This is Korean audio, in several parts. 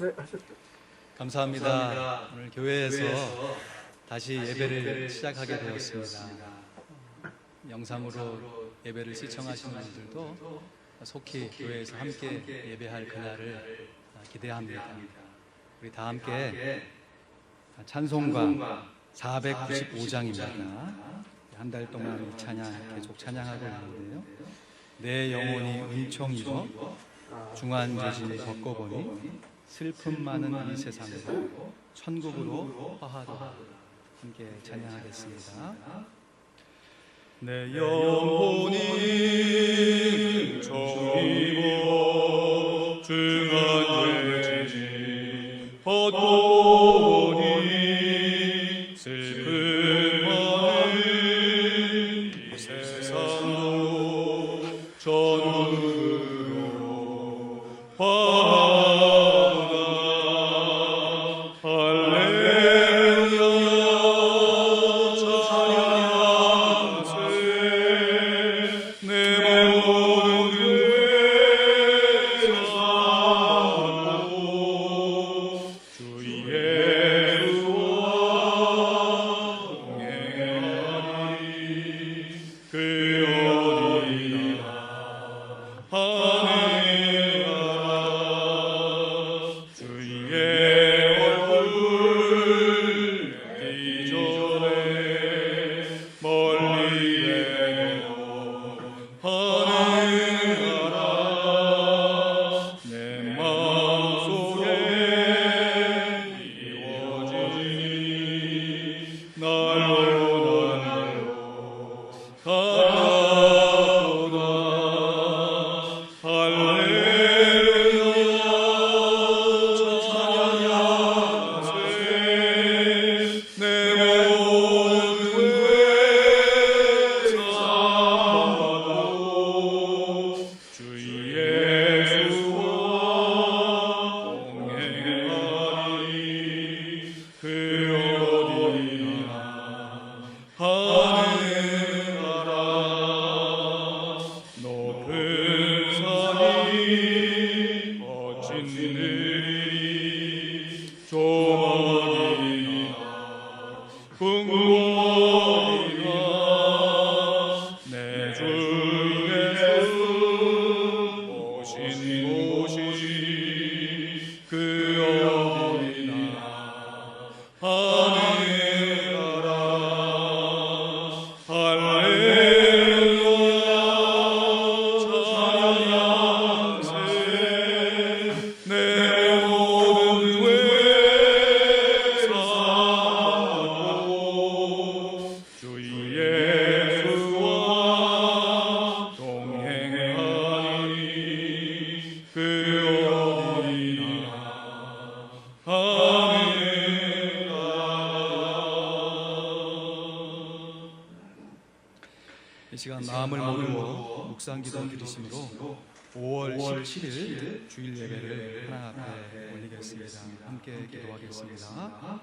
네, 하셨죠. 감사합니다. 오늘 교회에서 다시 예배를 시작하게 되었습니다. 영상으로 예배를 시청하시는 분들도 속히 교회에서 함께 예배할 그날을 기대합니다. 우리 다 함께 찬송가 495장입니다. 한 달 동안 이 찬양 계속 찬양하고 있는데요. 내 영혼이 은총 입어 중환제시 벗고보니 슬픔 많은 이 세상으로 천국으로 화하도다. 함께 찬양하겠습니다. 내 영혼이 은총 입어 중환제시 벗고보니 슬픔 많은 이 세상으로 천국으로 화하도다. 이 시간 마음을 먹고 묵상기도 드리심으로 5월 17일 주일 예배를 하나님 앞에 올리겠습니다. 함께 기도하겠습니다.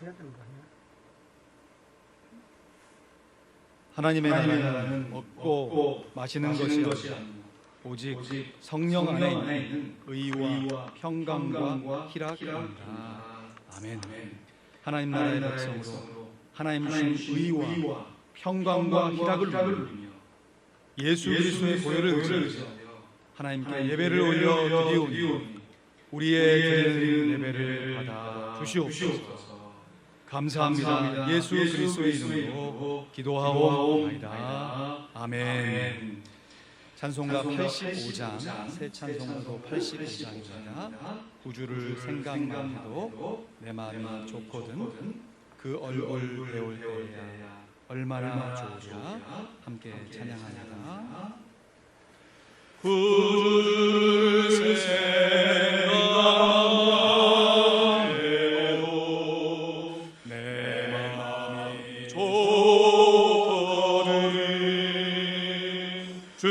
해야 되는 거 아니야? 하나님의 나라는 먹고 마시는 것이 아니고 오직 성령 안에 있는 의와 평강과 희락입니다. 아멘. 하나님 나라의 백성으로 하나님 주신 의와 평강과 희락을 누리며 예수 그리스도의 보혈을 의지하여 하나님께 예배를 올려 드리오니 우리의 드리는 예배를 받아 주시옵소서. 감사합니다. 예수 그리스도의 이름으로 기도하옵나이다. 아멘. 찬송가 85장, 새 찬송가도 85장입니다. 구주를 생각만 해도 내 마음이 좋거든 그 얼굴 배울 때야 얼마나 좋으랴. 함께 찬양합니다. 구주를 생각만 해도 내 마음이 좋거든 주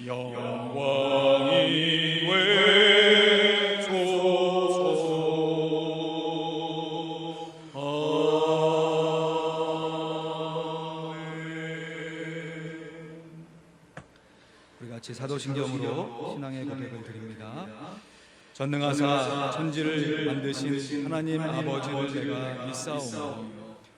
영광이 되소서. 우리 같이 사도신경으로 신앙의 고백을 드립니다. 전능하사 천지를 만드신 하나님 아버지를 내가 믿사오며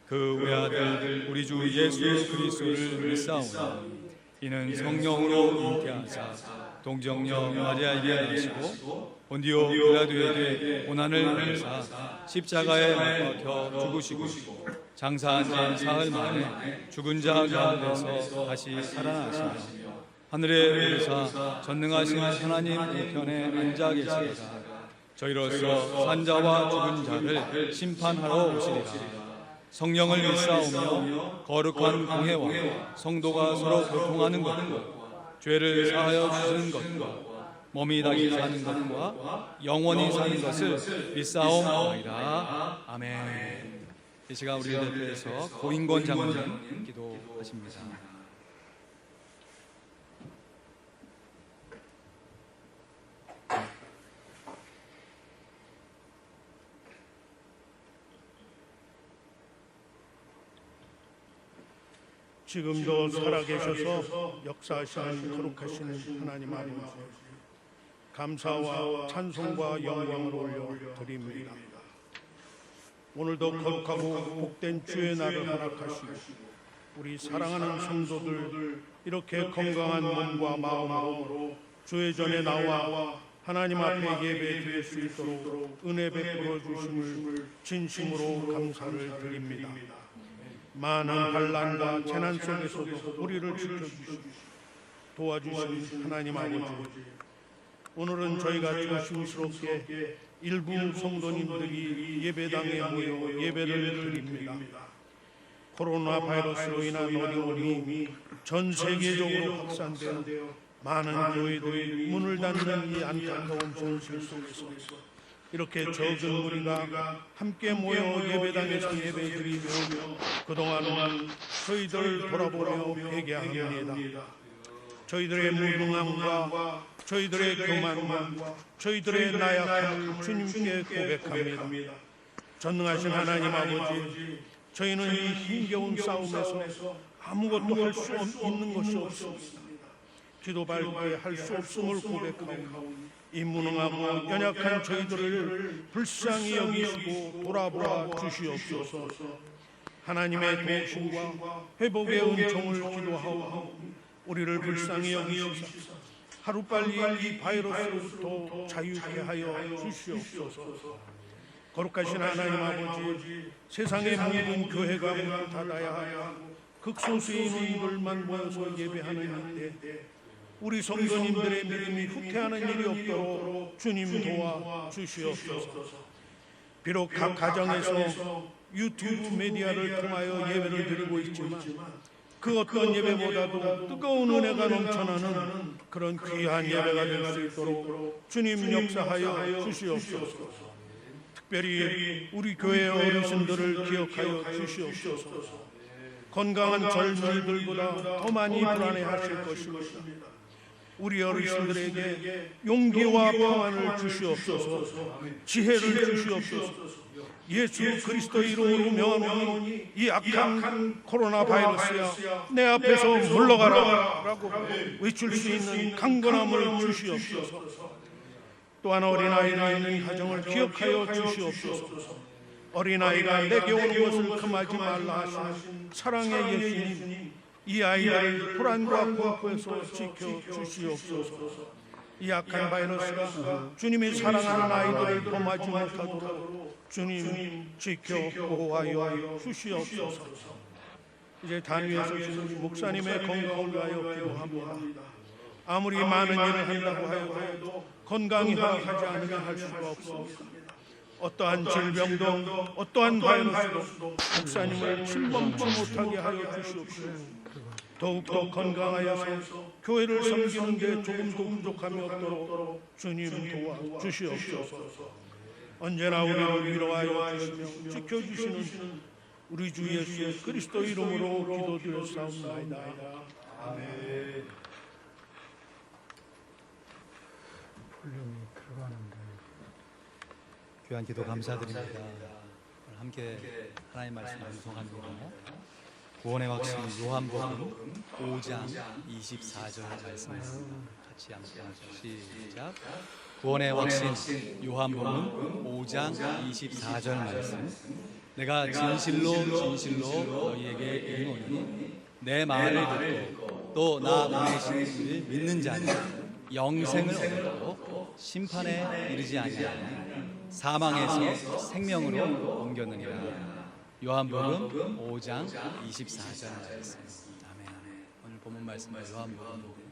그 외아들 우리 주 예수 그리스도를 믿사오며 이는 성령으로 잉태하사 동정녀 마리아에게 나시고 본디오 빌라도에게 고난을 받으사 십자가에 못 박혀 죽으시고 장사한 지 사흘 만에 죽은 자 가운데서 다시 살아나시며 하늘에 오르사 전능하신 하나님 우편에 앉아 계시다가 저희로서 산자와 죽은 자를 심판하러 오시리라. 성령을 믿사오며 거룩한 공회와 성도가 서로 교통하는 것과 죄를 사하여 주시는 것과 몸이 다시 사는 것과 영원히 사는 것을 믿사옵나이다. 아멘. 이 시간 우리를 대표해서 고인권 장로님 기도하십니다. 지금도 살아계셔서 역사하시는 거룩하신 하나님 아버지, 감사와 찬송과 영광을 올려드립니다. 오늘도 거룩하고 복된 주의 날을 허락하시고 우리 사랑하는 성도들 이렇게 건강한 몸과 마음으로 주의 전에 나와 하나님 앞에 예배 드릴 수 있도록 은혜 베풀어 주심을 진심으로 감사를 드립니다. 많은 환난과 재난 속에서도 우리를 지켜주시고 도와주신 하나님 아버지, 오늘은 저희가 조심스럽게 일부 성도님들이 예배당에 모여 예배를 드립니다. 코로나 바이러스로 인한 어려움이 전 세계적으로 확산되어 많은 교회들이 문을 닫는 이 안타까운 현실 속에서 이렇게 적은 무리가 함께 모여 예배당에서 예배드리며 그동안 저희들 돌아보며 회개합니다. 저희들의 무능함과 저희들의 교만과 저희들의 나약함을 주님께 고백합니다. 전능하신 하나님 아버지, 저희는 이 힘겨운 싸움에서 아무것도 할 수 있는 것이 없습니다. 기도 밝게 할 수 없음을 고백하오니 이 무능하고 연약한 저희들을 불쌍히 여기시고 돌아보아 주시옵소서. 하나님의 도우심과 회복의 은총을 기도하오니 우리를 불쌍히 여기시사 하루빨리 이 바이러스로부터 자유케 하여 주시옵소서. 거룩하신 하나님 아버지, 세상의 모든 교회가 문을 닫아야 하고 극소수의 인원들만 모여서 예배하는 이때 우리 성도님들의 믿음이 후퇴하는 일이 없도록 주님 도와 주시옵소서. 비록 각 가정에서 유튜브 미디어를 통하여 예배를 드리고 있지만 그 어떤 예배보다도 뜨거운 은혜가 넘쳐나는 그런 귀한 예배가 될 수 있도록 주님 역사하여 주시옵소서. 특별히 우리 교회 어르신들을 기억하여 주시옵소서. 건강한 젊은이들보다 더 많이 불안해하실 것입니다. 우리 어르신들에게 용기와 평안을 주시옵소서. 지혜를 주시옵소서. 예수 그리스도 이름으로 명하노니 이 악한 코로나 바이러스야, 내 앞에서 물러가라 라고 외칠 수 있는 강건함을 주시옵소서. 또한 어린아이가 있는 가정을 기억하여 주시옵소서. 어린아이가 내게 오는 것을 금하지 말라 하신 사랑의 예수님, 이 아이를 불안과 공포에서 지켜주시옵소서. 이 악한 바이러스가 주님이 사랑하는 아이들을 범하지 못하도록 주님 지켜 보호하여 주시옵소서. 이제 단위에 서시는 목사님의 건강을 위하여 기도합니다. 아무리 많은 일을 한다고 하여도 건강이 허락하지 않으면 할 수가 없습니다. 어떠한 질병도 어떠한 바이러스도 목사님을 침범치 못하게 하여 주시옵소서. 더욱더 건강하여서 교회를 섬기는 데 조금도 부족함이 없도록 주님 도와 주시옵소서. 언제나 우리를 위로하여 주시며 지켜주시는 우리 주 예수 그리스도 이름으로 기도드렸사옵나이다. 아멘. 볼륨이 들어가는데. 귀한 기도 감사드립니다. 오늘 함께 하나님 말씀 낭송합니다. 구원의 확신 요한복음 5장 24절 말씀입니다. 같이 암송하죠. 시작. 구원의 확신 요한복음 5장 24절 말씀. 내가 진실로 너희에게 이르노니 내 말을 듣고 또 나 보내신 이를 믿는 자는 영생을 얻고 심판에 이르지 아니하니 사망에서 생명으로 옮겼느니라. 요한복음 5장 24절 말씀. 아멘. 오늘 본문 말씀은 요한복음.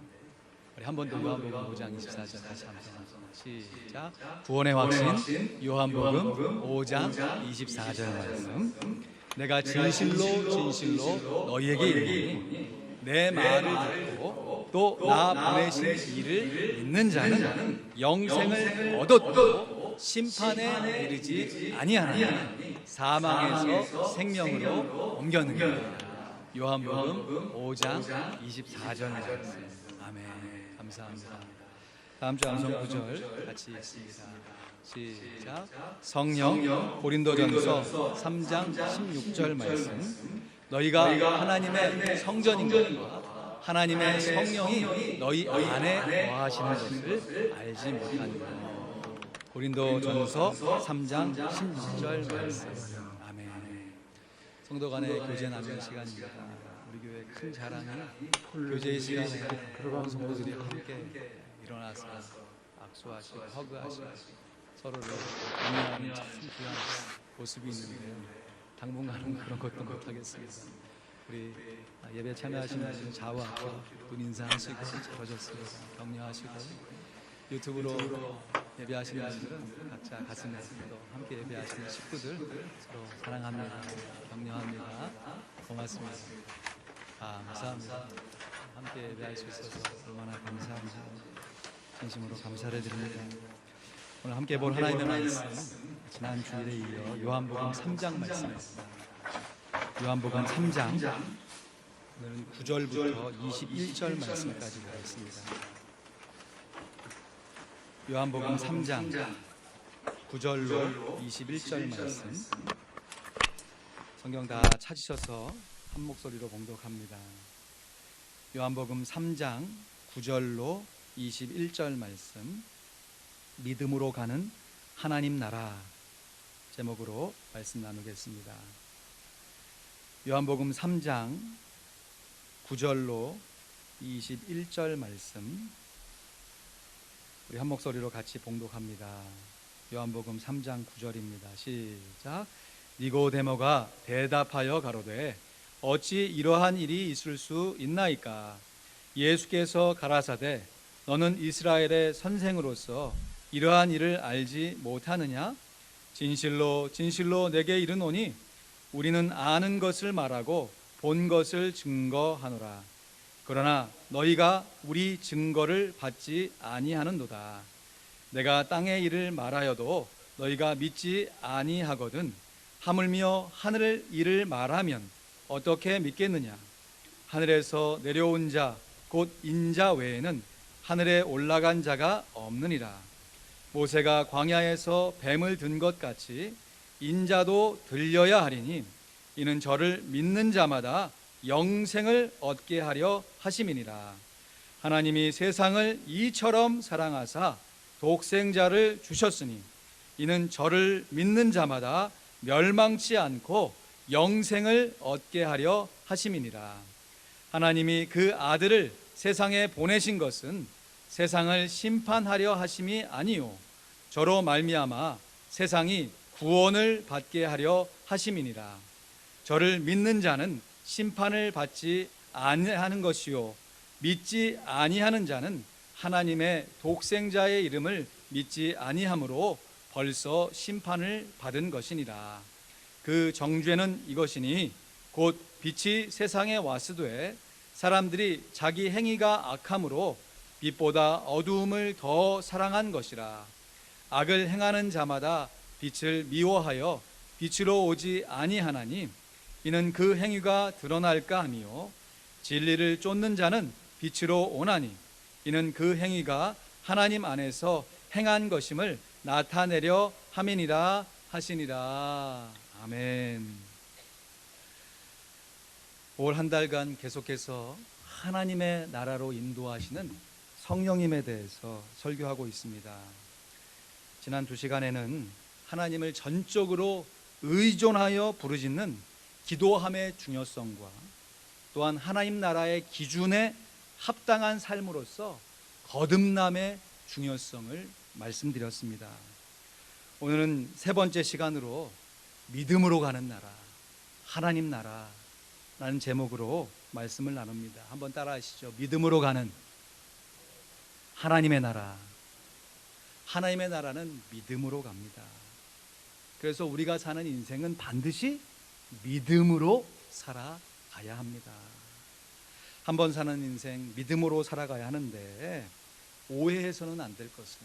우리 한 번 더 요한복음 5장 24절 다시 한번 시작. 구원의 확신 요한복음 5장 24절 말씀. 내가 진실로 너희에게 이르노니 내 말을 듣고 또 나 보내신 이를 믿는 자는 영생을 얻었고 심판에 이르지 아니하나니 사망에서 생명으로 옮겼느니라. 요한복음 5장 24절 말씀. 아멘. 감사합니다. 다음 주 암송 구절 같이 읽습니다. 시작. 성령 고린도전서 3장 16절 말씀. 너희가 하나님의 성전인 것과 하나님의 성령이 너희 안에 거하시는 것을 알지 못하느냐. 고린도전서 3장 16절 말씀. 아멘. 성도 간의 교제 나누는 시간입니다. 우리 교회 큰 자랑이 교제의 시간에 모든 성도들이 함께 일어나서 악수하시고 허그하시고 서로를 격려하는 참 귀한 모습이 있는데요. 당분간은 그런 것도 못하겠습니다. 우리 예배 참여하시는 분은 좌우 앞으로 눈 인사하시고 잘하셨습니다. 격려하시고 유튜브로 예배하시는 분들은 각자 가슴에 또 함께 예배하시는 식구들 서로 사랑합니다. 격려합니다. 고맙습니다. 감사합니다. 함께 예배할 수 있어서 얼마나 감사합니다. 진심으로 감사를 드립니다. 오늘 함께 볼 하나님의 말씀 지난 주일에 이어 요한복음 3장 말씀입니다. 요한복음 3장 오늘은 9절부터 21절 말씀까지 있습니다. 요한복음 3장 9절로 21절 말씀. 성경 다 찾으셔서 한 목소리로 봉독합니다. 요한복음 3장 9절로 21절 말씀. 믿음으로 가는 하나님 나라 제목으로 말씀 나누겠습니다. 요한복음 3장 9절로 21절 말씀 우리 한 목소리로 같이 봉독합니다. 요한복음 3장 9절입니다. 시작. 니고데모가 대답하여 가로되 어찌 이러한 일이 있을 수 있나이까? 예수께서 가라사대 너는 이스라엘의 선생으로서 이러한 일을 알지 못하느냐? 진실로 내게 이르노니 우리는 아는 것을 말하고 본 것을 증거하노라. 그러나 너희가 우리 증거를 받지 아니하는도다. 내가 땅의 일을 말하여도 너희가 믿지 아니하거든. 하물며 하늘 일을 말하면 어떻게 믿겠느냐? 하늘에서 내려온 자 곧 인자 외에는 하늘에 올라간 자가 없느니라. 모세가 광야에서 뱀을 든 것 같이 인자도 들려야 하리니 이는 저를 믿는 자마다 영생을 얻게 하려 하심이니라. 하나님이 세상을 이처럼 사랑하사 독생자를 주셨으니 이는 저를 믿는 자마다 멸망치 않고 영생을 얻게 하려 하심이니라. 하나님이 그 아들을 세상에 보내신 것은 세상을 심판하려 하심이 아니요 저로 말미암아 세상이 구원을 받게 하려 하심이니라. 저를 믿는 자는 심판을 받지 아니하는 것이요 믿지 아니하는 자는 하나님의 독생자의 이름을 믿지 아니하므로 벌써 심판을 받은 것이니라. 그 정죄는 이것이니 곧 빛이 세상에 왔으되 사람들이 자기 행위가 악함으로 빛보다 어두움을 더 사랑한 것이라. 악을 행하는 자마다 빛을 미워하여 빛으로 오지 아니하나니 이는 그 행위가 드러날까 하며 진리를 쫓는 자는 빛으로 오나니 이는 그 행위가 하나님 안에서 행한 것임을 나타내려 함이니라 하시니라. 아멘. 올 한 달간 계속해서 하나님의 나라로 인도하시는 성령님에 대해서 설교하고 있습니다. 지난 2시간에는 하나님을 전적으로 의존하여 부르짖는 기도함의 중요성과 또한 하나님 나라의 기준에 합당한 삶으로서 거듭남의 중요성을 말씀드렸습니다. 오늘은 세 번째 시간으로 믿음으로 가는 나라, 하나님 나라라는 제목으로 말씀을 나눕니다. 한번 따라 하시죠. 믿음으로 가는 하나님의 나라. 하나님의 나라는 믿음으로 갑니다. 그래서 우리가 사는 인생은 반드시 믿음으로 살아가야 합니다. 한번 사는 인생 믿음으로 살아가야 하는데 오해해서는 안 될 것은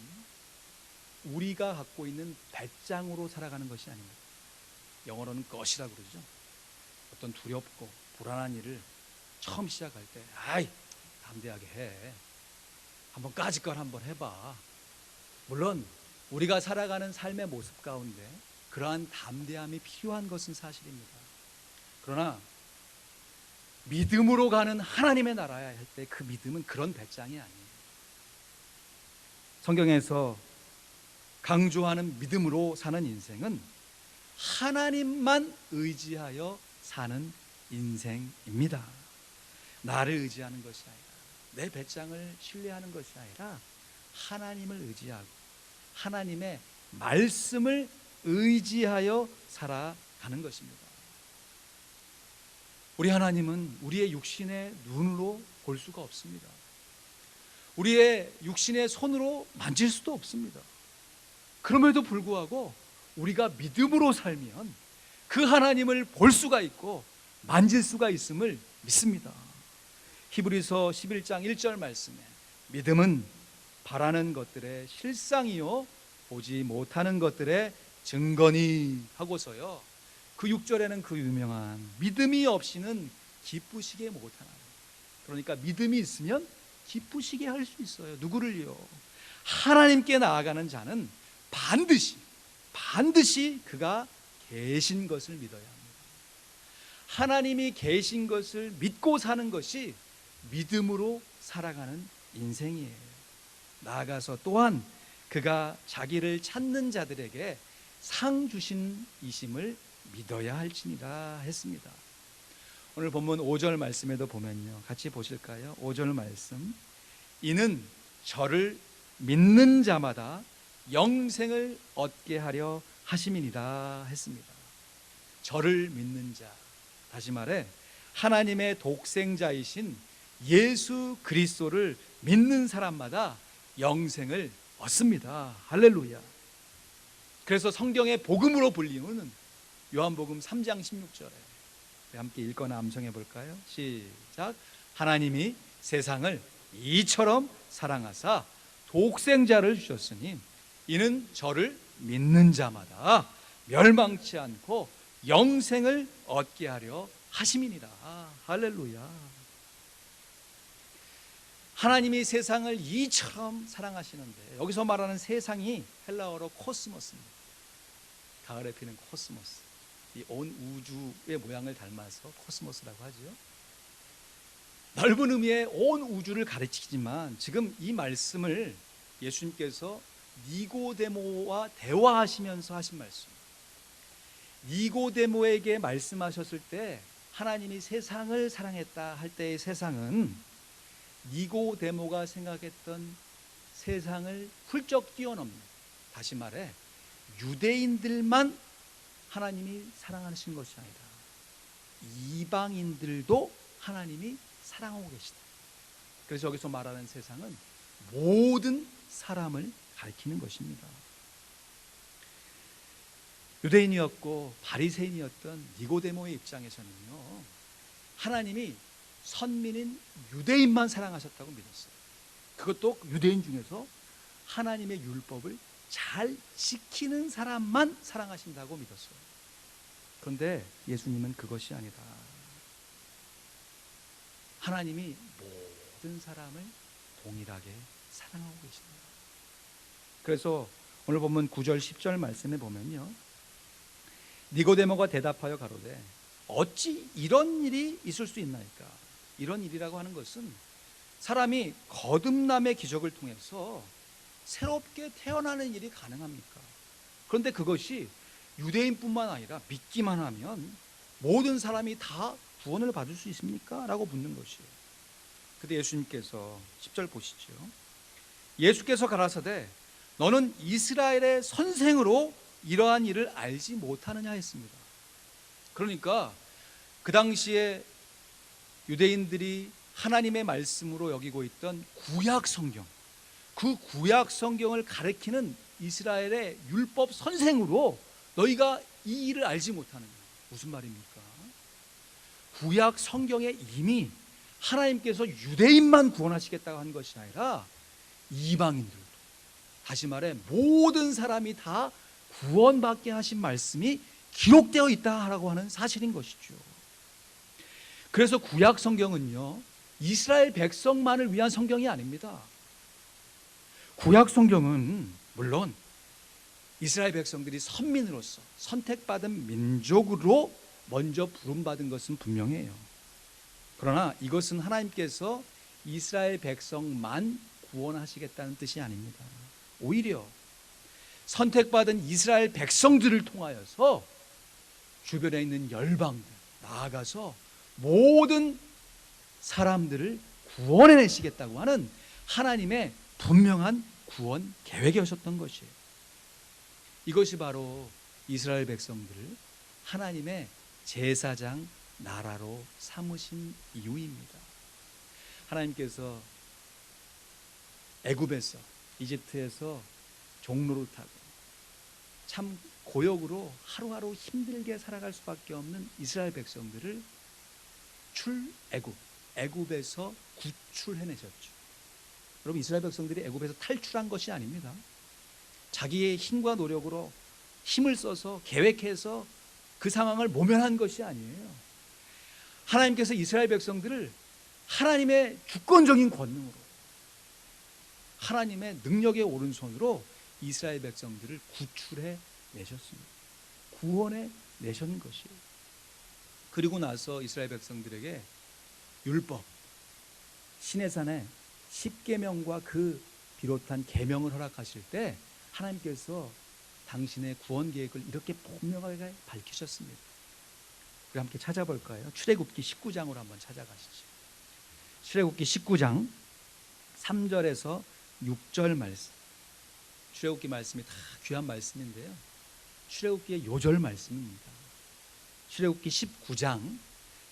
우리가 갖고 있는 배짱으로 살아가는 것이 아닙니다. 영어로는 것이라고 그러죠. 어떤 두렵고 불안한 일을 처음 시작할 때 아이 담대하게 해. 한번 까짓걸 한번 해봐. 물론 우리가 살아가는 삶의 모습 가운데 그러한 담대함이 필요한 것은 사실입니다. 그러나 믿음으로 가는 하나님의 나라야 할 때 그 믿음은 그런 배짱이 아니에요. 성경에서 강조하는 믿음으로 사는 인생은 하나님만 의지하여 사는 인생입니다. 나를 의지하는 것이 아니라 내 배짱을 신뢰하는 것이 아니라 하나님을 의지하고 하나님의 말씀을 의지하여 살아가는 것입니다. 우리 하나님은 우리의 육신의 눈으로 볼 수가 없습니다. 우리의 육신의 손으로 만질 수도 없습니다. 그럼에도 불구하고 우리가 믿음으로 살면 그 하나님을 볼 수가 있고 만질 수가 있음을 믿습니다. 히브리서 11장 1절 말씀에 믿음은 바라는 것들의 실상이요 보지 못하는 것들의 증거니 하고서요, 그 6절에는 그 유명한 믿음이 없이는 기쁘시게 못하나. 그러니까 믿음이 있으면 기쁘시게 할 수 있어요. 누구를요? 하나님께 나아가는 자는 반드시 그가 계신 것을 믿어야 합니다. 하나님이 계신 것을 믿고 사는 것이 믿음으로 살아가는 인생이에요. 나아가서 또한 그가 자기를 찾는 자들에게 상 주신 이심을 믿어야 할지니라 했습니다. 오늘 본문 5절 말씀에도 보면요, 같이 보실까요? 5절 말씀, 이는 저를 믿는 자마다 영생을 얻게 하려 하심이니라 했습니다. 저를 믿는 자, 다시 말해 하나님의 독생자이신 예수 그리스도를 믿는 사람마다 영생을 얻습니다. 할렐루야. 그래서 성경의 복음으로 불리우는 요한복음 3장 16절에 함께 읽거나 암송해 볼까요? 시작. 하나님이 세상을 이처럼 사랑하사 독생자를 주셨으니 이는 저를 믿는 자마다 멸망치 않고 영생을 얻게 하려 하심이니라. 할렐루야. 하나님이 세상을 이처럼 사랑하시는데 여기서 말하는 세상이 헬라어로 코스모스입니다. 가을에 피는 코스모스. 이 온 우주의 모양을 닮아서 코스모스라고 하죠. 넓은 의미의 온 우주를 가르치지만 지금 이 말씀을 예수님께서 니고데모와 대화하시면서 하신 말씀. 니고데모에게 말씀하셨을 때 하나님이 세상을 사랑했다 할 때의 세상은 니고데모가 생각했던 세상을 훌쩍 뛰어넘는, 다시 말해 유대인들만 하나님이 사랑하시는 것이 아니라 이방인들도 하나님이 사랑하고 계시다. 그래서 여기서 말하는 세상은 모든 사람을 가리키는 것입니다. 유대인이었고 바리새인이었던 니고데모의 입장에서는요, 하나님이 선민인 유대인만 사랑하셨다고 믿었어요. 그것도 유대인 중에서 하나님의 율법을 잘 지키는 사람만 사랑하신다고 믿었어요. 그런데 예수님은 그것이 아니다. 하나님이 모든 사람을 동일하게 사랑하고 계십니다. 그래서 오늘 보면 9절 10절 말씀에 보면요, 니고데모가 대답하여 가로되 어찌 이런 일이 있을 수 있나이까. 이런 일이라고 하는 것은 사람이 거듭남의 기적을 통해서 새롭게 태어나는 일이 가능합니까? 그런데 그것이 유대인뿐만 아니라 믿기만 하면 모든 사람이 다 구원을 받을 수 있습니까? 라고 묻는 것이에요. 그때 예수님께서 10절 보시죠. 예수께서 가라사대 너는 이스라엘의 선생으로 이러한 일을 알지 못하느냐 했습니다. 그러니까 그 당시에 유대인들이 하나님의 말씀으로 여기고 있던 구약 성경, 그 구약 성경을 가리키는 이스라엘의 율법 선생으로 너희가 이 일을 알지 못하느냐. 무슨 말입니까? 구약 성경에 이미 하나님께서 유대인만 구원하시겠다고 한 것이 아니라 이방인들도, 다시 말해 모든 사람이 다 구원받게 하신 말씀이 기록되어 있다라고 하는 사실인 것이죠. 그래서 구약 성경은요, 이스라엘 백성만을 위한 성경이 아닙니다. 구약 성경은 물론 이스라엘 백성들이 선민으로서 선택받은 민족으로 먼저 부름받은 것은 분명해요. 그러나 이것은 하나님께서 이스라엘 백성만 구원하시겠다는 뜻이 아닙니다. 오히려 선택받은 이스라엘 백성들을 통하여서 주변에 있는 열방들, 나아가서 모든 사람들을 구원해내시겠다고 하는 하나님의 분명한 구원 계획이었던 것이에요. 이것이 바로 이스라엘 백성들을 하나님의 제사장 나라로 삼으신 이유입니다. 하나님께서 애굽에서, 이집트에서 종로를 타고 참 고역으로 하루하루 힘들게 살아갈 수밖에 없는 이스라엘 백성들을 애굽에서 구출해내셨죠. 여러분, 이스라엘 백성들이 애굽에서 탈출한 것이 아닙니다. 자기의 힘과 노력으로 힘을 써서 계획해서 그 상황을 모면한 것이 아니에요. 하나님께서 이스라엘 백성들을 하나님의 주권적인 권능으로, 하나님의 능력의 오른손으로 이스라엘 백성들을 구출해 내셨습니다. 구원해 내신 것이에요. 그리고 나서 이스라엘 백성들에게 율법, 시내산에 십계명과 그 비롯한 계명을 허락하실 때 하나님께서 당신의 구원 계획을 이렇게 분명하게 밝히셨습니다. 우리 함께 찾아볼까요? 출애굽기 19장으로 한번 찾아가시죠. 출애굽기 19장 3절에서 6절 말씀. 출애굽기 말씀이 다 귀한 말씀인데요, 출애굽기의 요절 말씀입니다. 출애굽기 19장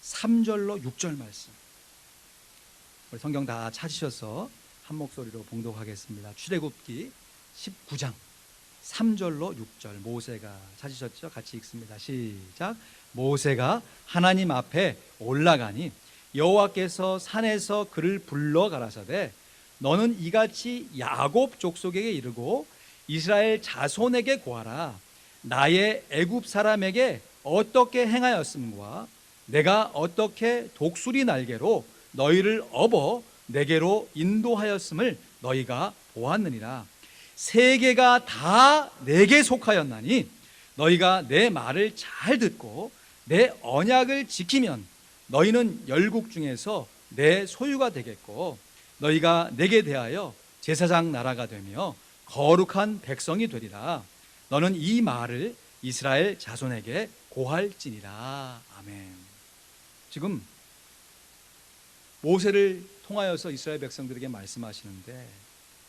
3절로 6절 말씀. 우리 성경 다 찾으셔서 한 목소리로 봉독하겠습니다. 출애굽기 19장 3절로 6절. 모세가 찾으셨죠? 같이 읽습니다. 시작. 모세가 하나님 앞에 올라가니 여호와께서 산에서 그를 불러 가라사대 너는 이같이 야곱 족속에게 이르고 이스라엘 자손에게 고하라. 나의 애굽 사람에게 어떻게 행하였음과 내가 어떻게 독수리 날개로 너희를 업어 내게로 인도하였음을 너희가 보았느니라. 세계가 다 내게 속하였나니 너희가 내 말을 잘 듣고 내 언약을 지키면 너희는 열국 중에서 내 소유가 되겠고 너희가 내게 대하여 제사장 나라가 되며 거룩한 백성이 되리라. 너는 이 말을 이스라엘 자손에게 고할지니라. 아멘. 지금 모세를 통하여서 이스라엘 백성들에게 말씀하시는데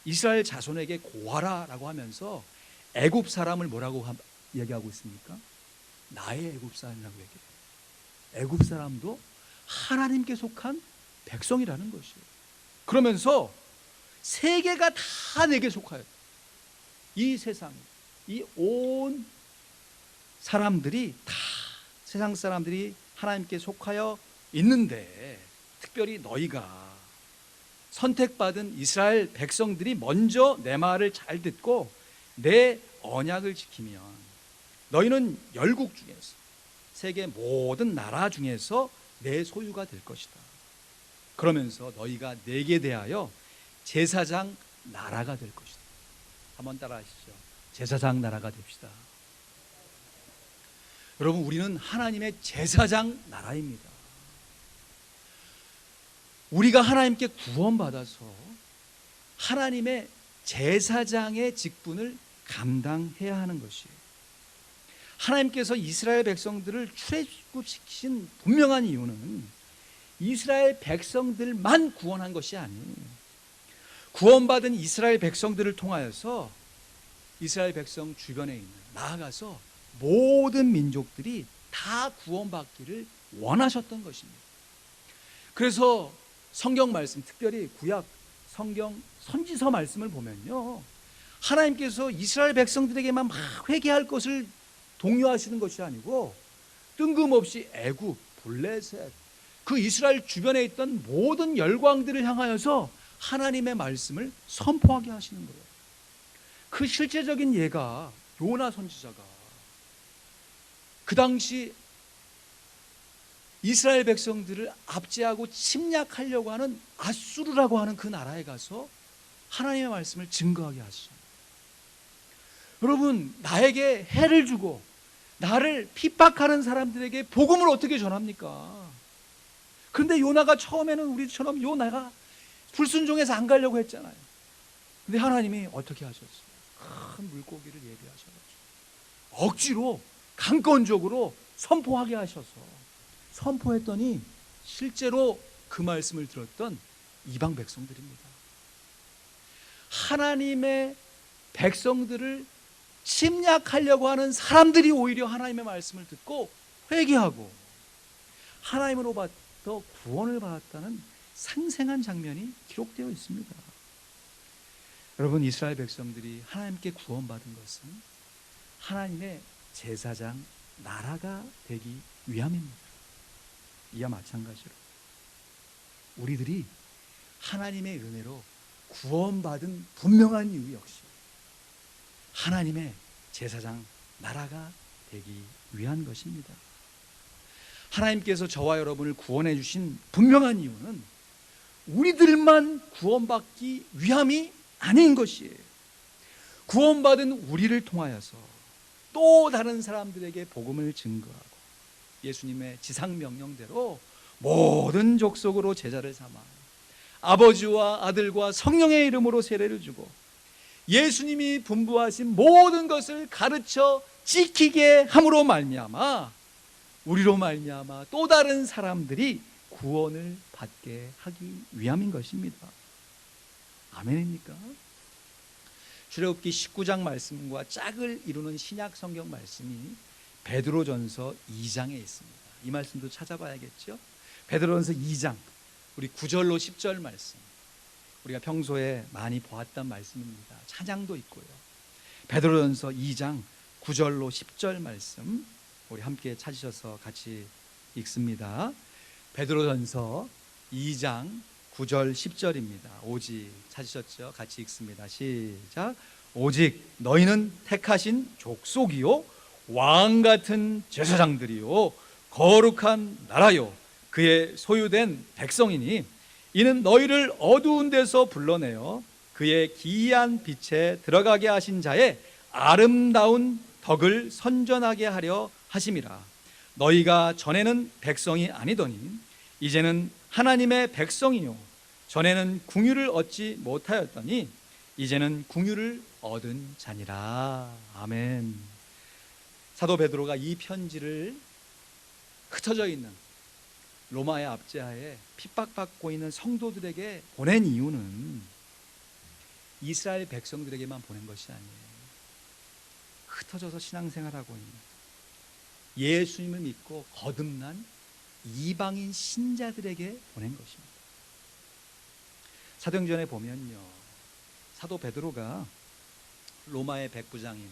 이스라엘 자손에게 고하라 라고 하면서 애굽 사람을 뭐라고 얘기하고 있습니까? 나의 애굽 사람이라고 얘기해요. 애굽 사람도 하나님께 속한 백성이라는 것이에요. 그러면서 세계가 다 내게 속하여, 이 세상, 이 온 사람들이 다, 세상 사람들이 하나님께 속하여 있는데 특별히 너희가 선택받은 이스라엘 백성들이 먼저 내 말을 잘 듣고 내 언약을 지키면 너희는 열국 중에서, 세계 모든 나라 중에서 내 소유가 될 것이다. 그러면서 너희가 내게 대하여 제사장 나라가 될 것이다. 한번 따라 하시죠. 제사장 나라가 됩시다. 여러분, 우리는 하나님의 제사장 나라입니다. 우리가 하나님께 구원받아서 하나님의 제사장의 직분을 감당해야 하는 것이에요. 하나님께서 이스라엘 백성들을 출애굽시킨 분명한 이유는 이스라엘 백성들만 구원한 것이 아니에요. 구원받은 이스라엘 백성들을 통하여서 이스라엘 백성 주변에 있는, 나아가서 모든 민족들이 다 구원받기를 원하셨던 것입니다. 그래서 성경 말씀, 특별히 구약 성경 선지서 말씀을 보면요, 하나님께서 이스라엘 백성들에게만 막 회개할 것을 독려하시는 것이 아니고 뜬금없이 애굽, 블레셋, 그 이스라엘 주변에 있던 모든 열광들을 향하여서 하나님의 말씀을 선포하게 하시는 거예요. 그 실제적인 예가 요나 선지자가 그 당시 이스라엘 백성들을 압제하고 침략하려고 하는 아수르라고 하는 그 나라에 가서 하나님의 말씀을 증거하게 하시죠. 여러분, 나에게 해를 주고 나를 핍박하는 사람들에게 복음을 어떻게 전합니까? 그런데 요나가 처음에는 우리처럼 요나가 불순종해서 안 가려고 했잖아요. 근데 하나님이 어떻게 하셨어요? 큰 물고기를 예비하셔가지고 억지로 강권적으로 선포하게 하셔서 선포했더니 실제로 그 말씀을 들었던 이방 백성들입니다. 하나님의 백성들을 침략하려고 하는 사람들이 오히려 하나님의 말씀을 듣고 회개하고 하나님으로부터 구원을 받았다는 생생한 장면이 기록되어 있습니다. 여러분, 이스라엘 백성들이 하나님께 구원받은 것은 하나님의 제사장 나라가 되기 위함입니다. 이와 마찬가지로 우리들이 하나님의 은혜로 구원받은 분명한 이유 역시 하나님의 제사장 나라가 되기 위한 것입니다. 하나님께서 저와 여러분을 구원해 주신 분명한 이유는 우리들만 구원받기 위함이 아닌 것이에요. 구원받은 우리를 통하여서 또 다른 사람들에게 복음을 증거하고 예수님의 지상명령대로 모든 족속으로 제자를 삼아 아버지와 아들과 성령의 이름으로 세례를 주고 예수님이 분부하신 모든 것을 가르쳐 지키게 함으로 말미암아 우리로 말미암아 또 다른 사람들이 구원을 받게 하기 위함인 것입니다. 아멘입니까? 출애굽기 19장 말씀과 짝을 이루는 신약 성경 말씀이 베드로전서 2장에 있습니다. 이 말씀도 찾아봐야겠죠? 베드로전서 2장 우리 9절로 10절 말씀, 우리가 평소에 많이 보았던 말씀입니다. 찬양도 있고요. 베드로전서 2장 9절로 10절 말씀 우리 함께 찾으셔서 같이 읽습니다. 베드로전서 2장 9절 10절입니다. 오직 찾으셨죠? 같이 읽습니다. 시작. 오직 너희는 택하신 족속이요 왕 같은 제사장들이요 거룩한 나라요 그의 소유된 백성이니 이는 너희를 어두운 데서 불러내어 그의 기이한 빛에 들어가게 하신 자의 아름다운 덕을 선전하게 하려 하심이라. 너희가 전에는 백성이 아니더니 이제는 하나님의 백성이요 전에는 궁유를 얻지 못하였더니 이제는 궁유를 얻은 자니라. 아멘. 사도 베드로가 이 편지를 흩어져 있는 로마의 압제하에 핍박받고 있는 성도들에게 보낸 이유는 이스라엘 백성들에게만 보낸 것이 아니에요. 흩어져서 신앙생활하고 있는 예수님을 믿고 거듭난 이방인 신자들에게 보낸 것입니다. 사도행전에 보면요, 사도 베드로가 로마의 백부장인,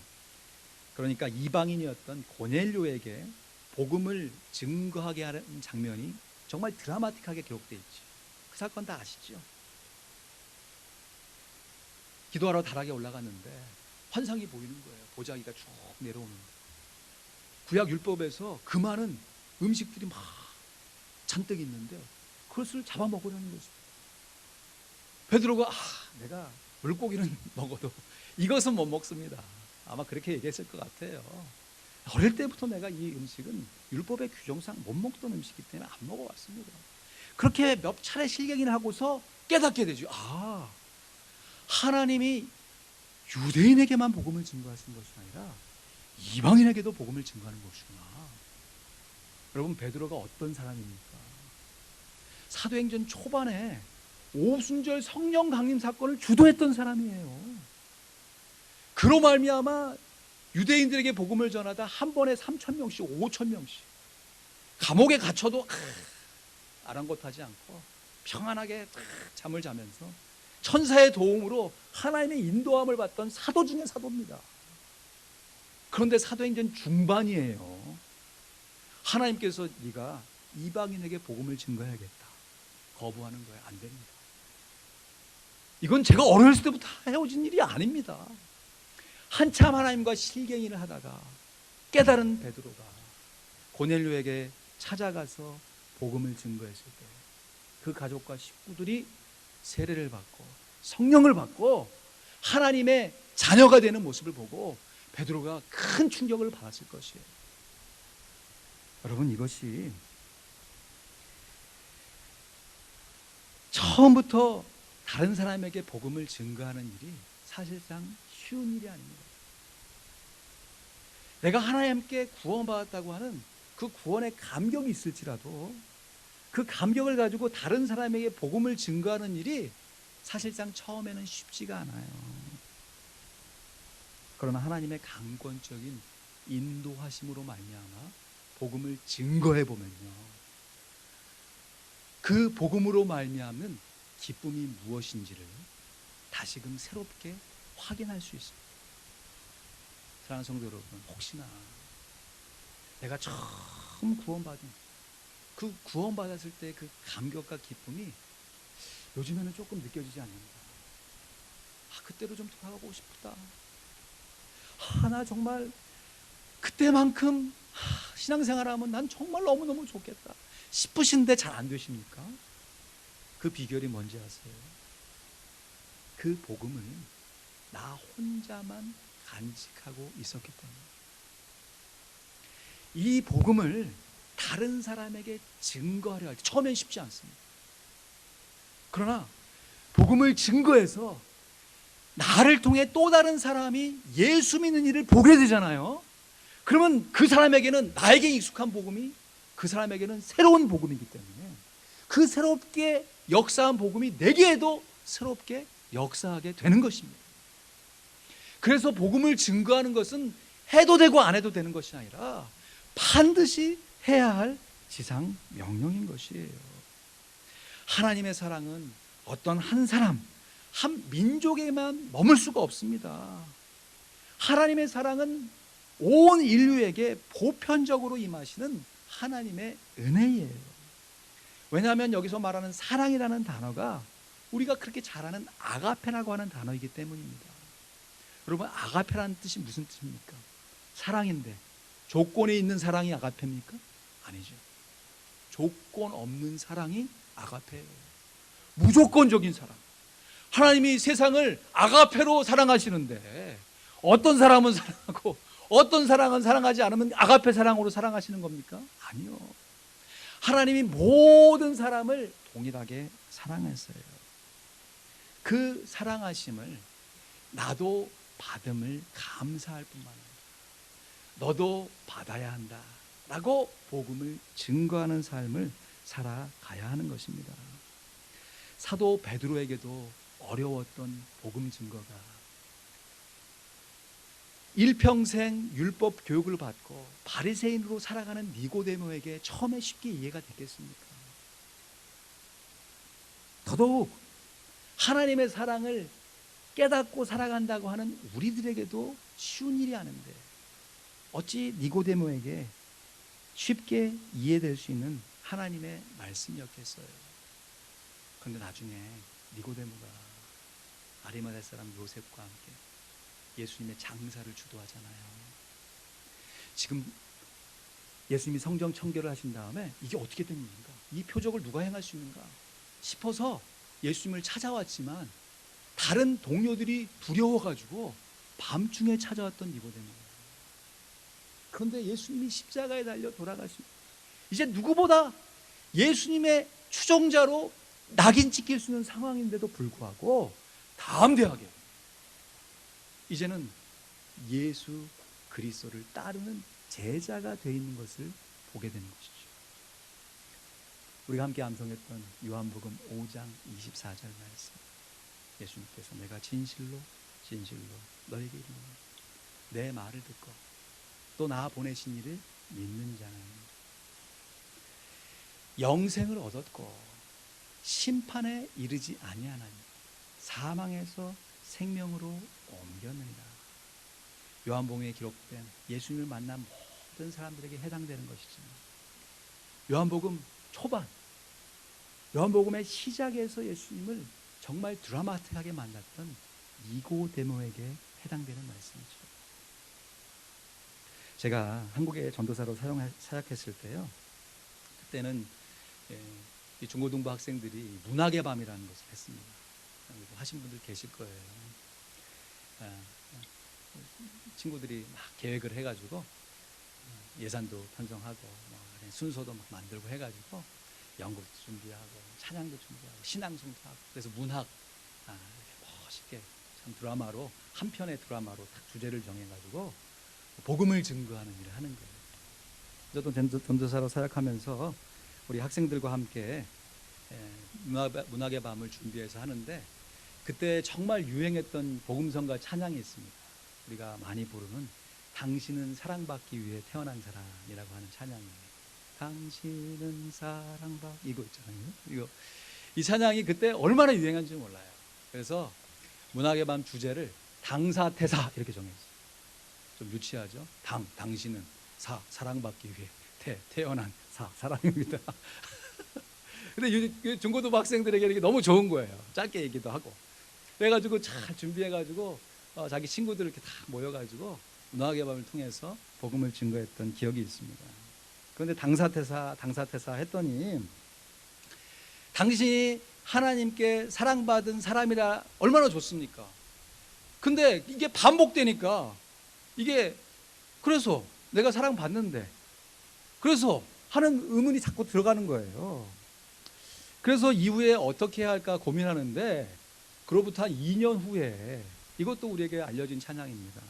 그러니까 이방인이었던 고넬료에게 복음을 증거하게 하는 장면이 정말 드라마틱하게 기록되어 있죠. 그 사건 다 아시죠? 기도하러 다락에 올라갔는데 환상이 보이는 거예요. 보자기가 쭉 내려오는 거예요. 구약 율법에서 그 많은 음식들이 막 잔뜩 있는데 그것을 잡아먹으려는 거죠. 베드로가 내가 물고기는 먹어도 이것은 못 먹습니다. 아마 그렇게 얘기했을 것 같아요. 어릴 때부터 내가 이 음식은 율법의 규정상 못 먹던 음식이기 때문에 안 먹어왔습니다. 그렇게 몇 차례 실갱이를 하고서 깨닫게 되죠. 하나님이 유대인에게만 복음을 증거하신 것이 아니라 이방인에게도 복음을 증거하는 것이구나. 여러분, 베드로가 어떤 사람입니까? 사도행전 초반에 오순절 성령 강림 사건을 주도했던 사람이에요. 그로 말미암아 유대인들에게 복음을 전하다 한 번에 3,000명씩 5,000명씩 감옥에 갇혀도 아랑곳하지 않고 평안하게 잠을 자면서 천사의 도움으로 하나님의 인도함을 받던 사도 중에 사도입니다. 그런데 사도행전 중반이에요. 하나님께서 네가 이방인에게 복음을 증거해야겠다. 거부하는 거예요. 안 됩니다. 이건 제가 어렸을 때부터 해오진 일이 아닙니다. 한참 하나님과 실갱이를 하다가 깨달은 베드로가 고넬료에게 찾아가서 복음을 증거했을 때 그 가족과 식구들이 세례를 받고 성령을 받고 하나님의 자녀가 되는 모습을 보고 베드로가 큰 충격을 받았을 것이에요. 여러분, 이것이 처음부터 다른 사람에게 복음을 증거하는 일이 사실상 쉬운 일이 아닙니다. 내가 하나님께 구원받았다고 하는 그 구원의 감격이 있을지라도 그 감격을 가지고 다른 사람에게 복음을 증거하는 일이 사실상 처음에는 쉽지가 않아요. 그러나 하나님의 강권적인 인도하심으로 말미암아 복음을 증거해 보면요, 그 복음으로 말미암는 기쁨이 무엇인지를 다시금 새롭게 확인할 수 있습니다. 사랑하는 성도 여러분, 혹시나 내가 처음 구원받은 그 구원받았을 때 그 감격과 기쁨이 요즘에는 조금 느껴지지 않는다. 그때로 좀 돌아가고 싶다. 나 정말 그때만큼 신앙생활하면 난 정말 너무너무 좋겠다 싶으신데 잘 안 되십니까? 그 비결이 뭔지 아세요? 그 복음을 나 혼자만 간직하고 있었기 때문에. 이 복음을 다른 사람에게 증거하려 할 때 처음엔 쉽지 않습니다. 그러나 복음을 증거해서 나를 통해 또 다른 사람이 예수 믿는 일을 보게 되잖아요. 그러면 그 사람에게는 나에게 익숙한 복음이 그 사람에게는 새로운 복음이기 때문에 그 새롭게 역사한 복음이 내게도 새롭게 역사하게 되는 것입니다. 그래서 복음을 증거하는 것은 해도 되고 안 해도 되는 것이 아니라 반드시 해야 할 지상 명령인 것이에요. 하나님의 사랑은 어떤 한 사람, 한 민족에만 머물 수가 없습니다. 하나님의 사랑은 온 인류에게 보편적으로 임하시는 하나님의 은혜예요. 왜냐하면 여기서 말하는 사랑이라는 단어가 우리가 그렇게 잘 아는 아가페라고 하는 단어이기 때문입니다. 여러분, 아가페라는 뜻이 무슨 뜻입니까? 사랑인데 조건이 있는 사랑이 아가페입니까? 아니죠. 조건 없는 사랑이 아가페예요. 무조건적인 사랑. 하나님이 세상을 아가페로 사랑하시는데 어떤 사람은 사랑하고 어떤 사랑은 사랑하지 않으면 아가페 사랑으로 사랑하시는 겁니까? 아니요. 하나님이 모든 사람을 동일하게 사랑했어요. 그 사랑하심을 나도 받음을 감사할 뿐만 아니라 너도 받아야 한다 라고 복음을 증거하는 삶을 살아가야 하는 것입니다. 사도 베드로에게도 어려웠던 복음 증거가 일평생 율법 교육을 받고 바리새인으로 살아가는 니고데모에게 처음에 쉽게 이해가 됐겠습니까? 더더욱 하나님의 사랑을 깨닫고 살아간다고 하는 우리들에게도 쉬운 일이 아닌데 어찌 니고데모에게 쉽게 이해될 수 있는 하나님의 말씀이었겠어요. 그런데 나중에 니고데모가 아리마대 사람 요셉과 함께 예수님의 장사를 주도하잖아요. 지금 예수님이 성경 청결을 하신 다음에 이게 어떻게 된 일인가? 이 표적을 누가 행할 수 있는가 싶어서 예수님을 찾아왔지만 다른 동료들이 두려워가지고 밤중에 찾아왔던 니고데모예요. 그런데 예수님이 십자가에 달려 돌아가시고 이제 누구보다 예수님의 추종자로 낙인 찍힐 수 있는 상황인데도 불구하고 담대하게 이제는 예수 그리스도를 따르는 제자가 되어 있는 것을 보게 되는 것이죠. 우리가 함께 암송했던 요한복음 5장 24절 말씀, 예수님께서 내가 진실로 진실로 너에게 이르노니 내 말을 듣고 또 나 보내신 이를 믿는 자는 영생을 얻었고 심판에 이르지 아니하나니 사망에서 생명으로 옮겼느니라. 요한복음에 기록된 예수님을 만난 모든 사람들에게 해당되는 것이죠. 요한복음 초반, 요한복음의 시작에서 예수님을 정말 드라마틱하게 만났던 니고데모에게 해당되는 말씀이죠. 제가 한국에 전도사로 사역했을 때요, 그때는 이 중고등부 학생들이 문학의 밤이라는 것을 했습니다. 하신 분들 계실 거예요. 친구들이 막 계획을 해가지고 예산도 편성하고 순서도 막 만들고 해가지고 연극도 준비하고 찬양도 준비하고 신앙송도 하고, 그래서 문학 이렇게 멋있게 참 드라마로, 한 편의 드라마로 딱 주제를 정해가지고 복음을 증거하는 일을 하는 거예요. 저도 전도사로 사역하면서 우리 학생들과 함께 문학의 밤을 준비해서 하는데, 그때 정말 유행했던 복음성가 찬양이 있습니다. 우리가 많이 부르는 당신은 사랑받기 위해 태어난 사람이라고 하는 찬양이에요. 당신은 이거 있잖아요. 이 찬양이 그때 얼마나 유행한지 몰라요. 그래서 문학의 밤 주제를 당사태사 이렇게 정했어요. 좀 유치하죠. 당신은 사랑받기 위해 태어난 사람입니다. 근데 중고등부 학생들에게 이게 너무 좋은 거예요. 짧게 얘기도 하고. 그래가지고 잘 준비해가지고 자기 친구들 이렇게 다 모여가지고 문학의 밤을 통해서 복음을 증거했던 기억이 있습니다. 그런데 당사태사 했더니, 당신이 하나님께 사랑받은 사람이라 얼마나 좋습니까? 근데 이게 반복되니까, 이게 그래서 내가 사랑받는데 그래서 하는 의문이 자꾸 들어가는 거예요. 그래서 이후에 어떻게 해야 할까 고민하는데, 그로부터 한 2년 후에 이것도 우리에게 알려진 찬양입니다.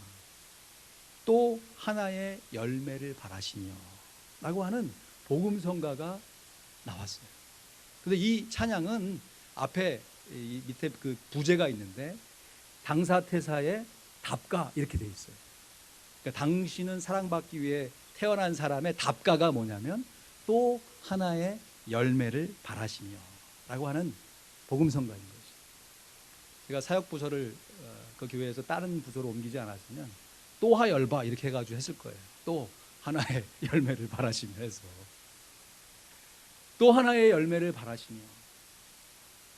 또 하나의 열매를 바라시며 라고 하는 복음성가가 나왔어요. 근데 이 찬양은 앞에 밑에 그 부제가 있는데 당사태사의 답가 이렇게 돼 있어요. 그러니까 당신은 사랑받기 위해 태어난 사람의 답가가 뭐냐면 또 하나의 열매를 바라시며 라고 하는 복음성가인 거죠. 제가 사역부서를 그 교회에서 다른 부서로 옮기지 않았으면 또하열바 이렇게 해가지고 했을 거예요. 또 하나의 열매를 바라시며 해서, 또 하나의 열매를 바라시며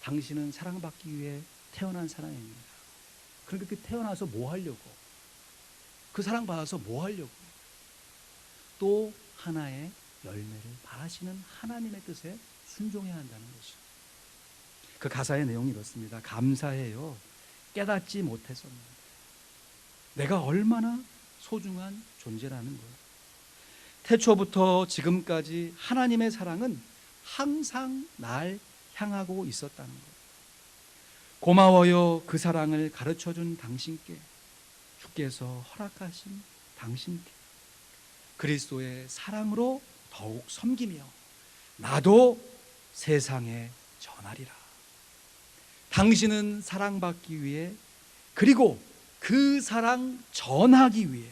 당신은 사랑받기 위해 태어난 사람입니다. 그러니까 그 태어나서 뭐 하려고, 그 사랑받아서 뭐 하려고, 또 하나의 열매를 바라시는 하나님의 뜻에 순종해야 한다는 것이죠. 그 가사의 내용이 이렇습니다. 감사해요. 깨닫지 못했었는데 내가 얼마나 소중한 존재라는 거예요. 태초부터 지금까지 하나님의 사랑은 항상 날 향하고 있었다는 거예요. 고마워요. 그 사랑을 가르쳐준 당신께, 주께서 허락하신 당신께 그리스도의 사랑으로 더욱 섬기며 나도 세상에 전하리라. 당신은 사랑받기 위해, 그리고 그 사랑 전하기 위해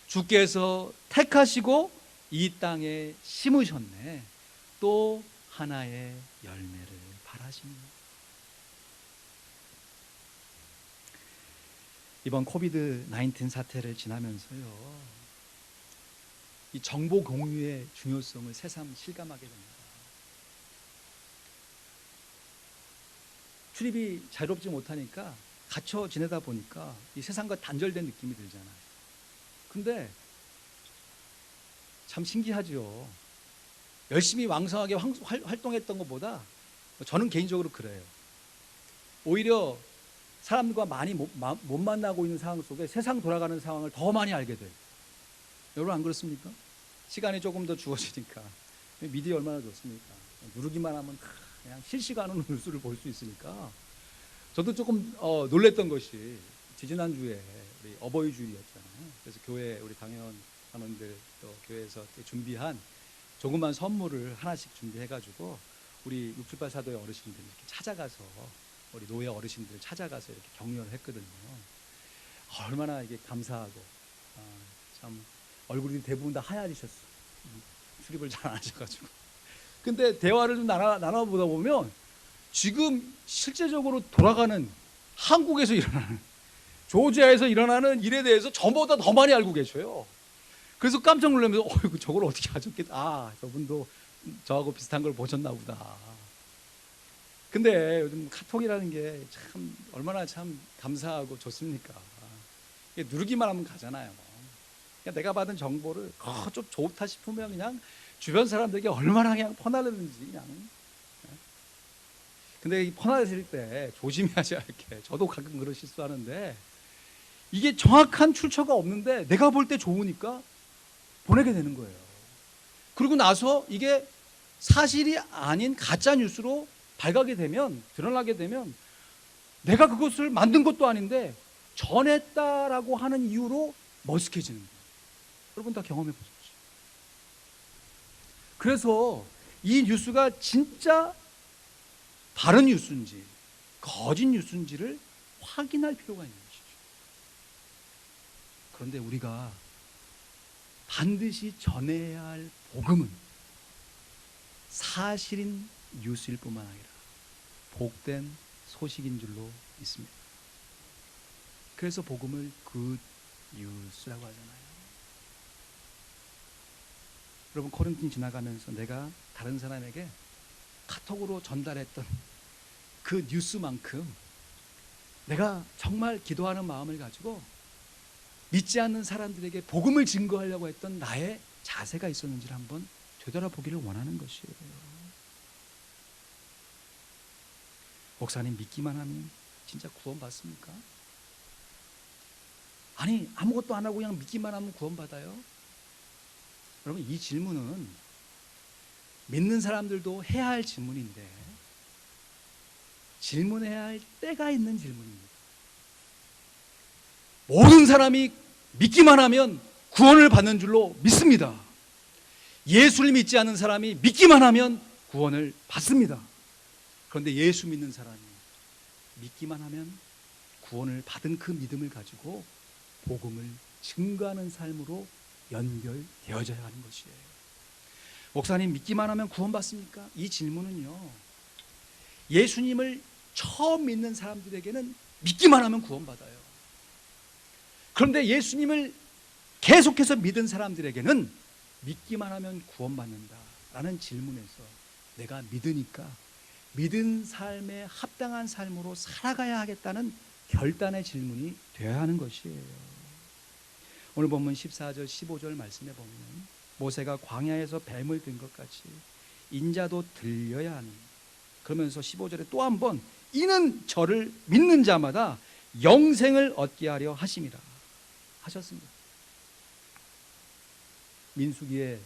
주께서 택하시고 이 땅에 심으셨네. 또 하나의 열매를 바라시며. 이번 코비드-19 사태를 지나면서요, 이 정보 공유의 중요성을 새삼 실감하게 됩니다. 출입이 자유롭지 못하니까 갇혀 지내다 보니까 이 세상과 단절된 느낌이 들잖아요. 근데 참 신기하죠. 열심히 왕성하게 활동했던 것보다, 저는 개인적으로 그래요. 오히려 사람과 많이 못 만나고 있는 상황 속에 세상 돌아가는 상황을 더 많이 알게 돼요. 여러분 안 그렇습니까? 시간이 조금 더 주어지니까 미디어 얼마나 좋습니까? 누르기만 하면 그냥 실시간으로 뉴스를 볼 수 있으니까. 저도 조금 놀랬던 것이 지지난주에 우리 어버이 주일이었잖아요. 그래서 교회 우리 당회원들 또 교회에서 준비한 조그만 선물을 하나씩 준비해가지고 우리 678 사도의 어르신들 이렇게 찾아가서 우리 노예 어르신들 찾아가서 이렇게 격려를 했거든요. 얼마나 이게 감사하고 참 얼굴이 대부분 다 하얘지셨어. 출입을 잘 안 하셔가지고. 근데 대화를 좀 나눠보다 보면 지금 실제적으로 돌아가는 한국에서 일어나는 조지아에서 일어나는 일에 대해서 저보다 더 많이 알고 계셔요. 그래서 깜짝 놀라면서 저걸 어떻게 하셨겠다. 저분도 저하고 비슷한 걸 보셨나 보다. 근데 요즘 카톡이라는 게 참 얼마나 참 감사하고 좋습니까? 누르기만 하면 가잖아요. 그냥 내가 받은 정보를 좀 좋다 싶으면 그냥 주변 사람들에게 얼마나 그냥 퍼나르는지 그냥. 근데 이 퍼나르실 때 조심하셔야 할 게, 저도 가끔 그런 실수하는데 이게 정확한 출처가 없는데 내가 볼 때 좋으니까 보내게 되는 거예요. 그리고 나서 이게 사실이 아닌 가짜 뉴스로 발각이 되면, 드러나게 되면 내가 그것을 만든 것도 아닌데 전했다라고 하는 이유로 머쓱해지는 거예요. 여러분 다 경험해 보셨죠? 그래서 이 뉴스가 진짜 바른 뉴스인지 거짓 뉴스인지를 확인할 필요가 있는 것이죠. 그런데 우리가 반드시 전해야 할 복음은 사실인 뉴스일 뿐만 아니라 복된 소식인 줄로 믿습니다. 그래서 복음을 굿 뉴스라고 하잖아요. 여러분, 코린থ 지나가면서 내가 다른 사람에게 카톡으로 전달했던 그 뉴스만큼 내가 정말 기도하는 마음을 가지고 믿지 않는 사람들에게 복음을 증거하려고 했던 나의 자세가 있었는지를 한번 되돌아보기를 원하는 것이에요. 목사님, 믿기만 하면 진짜 구원받습니까? 아니, 아무것도 안 하고 그냥 믿기만 하면 구원받아요? 여러분, 이 질문은 믿는 사람들도 해야 할 질문인데 질문해야 할 때가 있는 질문입니다. 모든 사람이 믿기만 하면 구원을 받는 줄로 믿습니다. 예수를 믿지 않는 사람이 믿기만 하면 구원을 받습니다. 그런데 예수 믿는 사람이 믿기만 하면 구원을 받은 그 믿음을 가지고 복음을 증거하는 삶으로 연결되어져야 하는 것이에요. 목사님, 믿기만 하면 구원받습니까? 이 질문은요, 예수님을 처음 믿는 사람들에게는 믿기만 하면 구원받아요. 그런데 예수님을 계속해서 믿은 사람들에게는 믿기만 하면 구원받는다라는 질문에서 내가 믿으니까 믿은 삶에 합당한 삶으로 살아가야 하겠다는 결단의 질문이 되어야 하는 것이에요. 오늘 본문 14절 15절 말씀에 보면 모세가 광야에서 뱀을 든 것 같이 인자도 들려야 하니, 그러면서 15절에 또 한 번 이는 저를 믿는 자마다 영생을 얻게 하려 하심이라 하셨습니다. 민수기에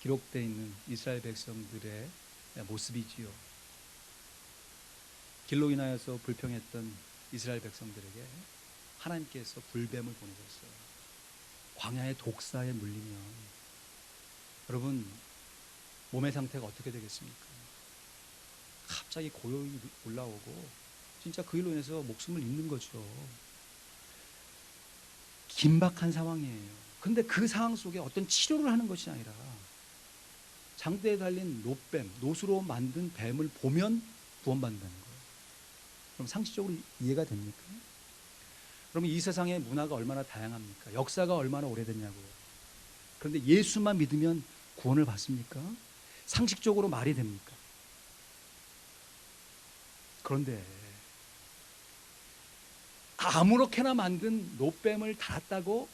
기록되어 있는 이스라엘 백성들의 모습이지요. 길로 인하여서 불평했던 이스라엘 백성들에게 하나님께서 불뱀을 보내셨어요. 광야의 독사에 물리면 여러분, 몸의 상태가 어떻게 되겠습니까? 갑자기 고요히 올라오고 진짜 그 일로 인해서 목숨을 잃는 거죠. 긴박한 상황이에요. 근데 그 상황 속에 어떤 치료를 하는 것이 아니라 장대에 달린 노뱀, 노수로 만든 뱀을 보면 구원받는다는 거예요. 그럼 상식적으로 이해가 됩니까? 그러면 이 세상의 문화가 얼마나 다양합니까? 역사가 얼마나 오래됐냐고요. 그런데 예수만 믿으면 구원을 받습니까? 상식적으로 말이 됩니까? 그런데 아무렇게나 만든 노뱀을 달았다고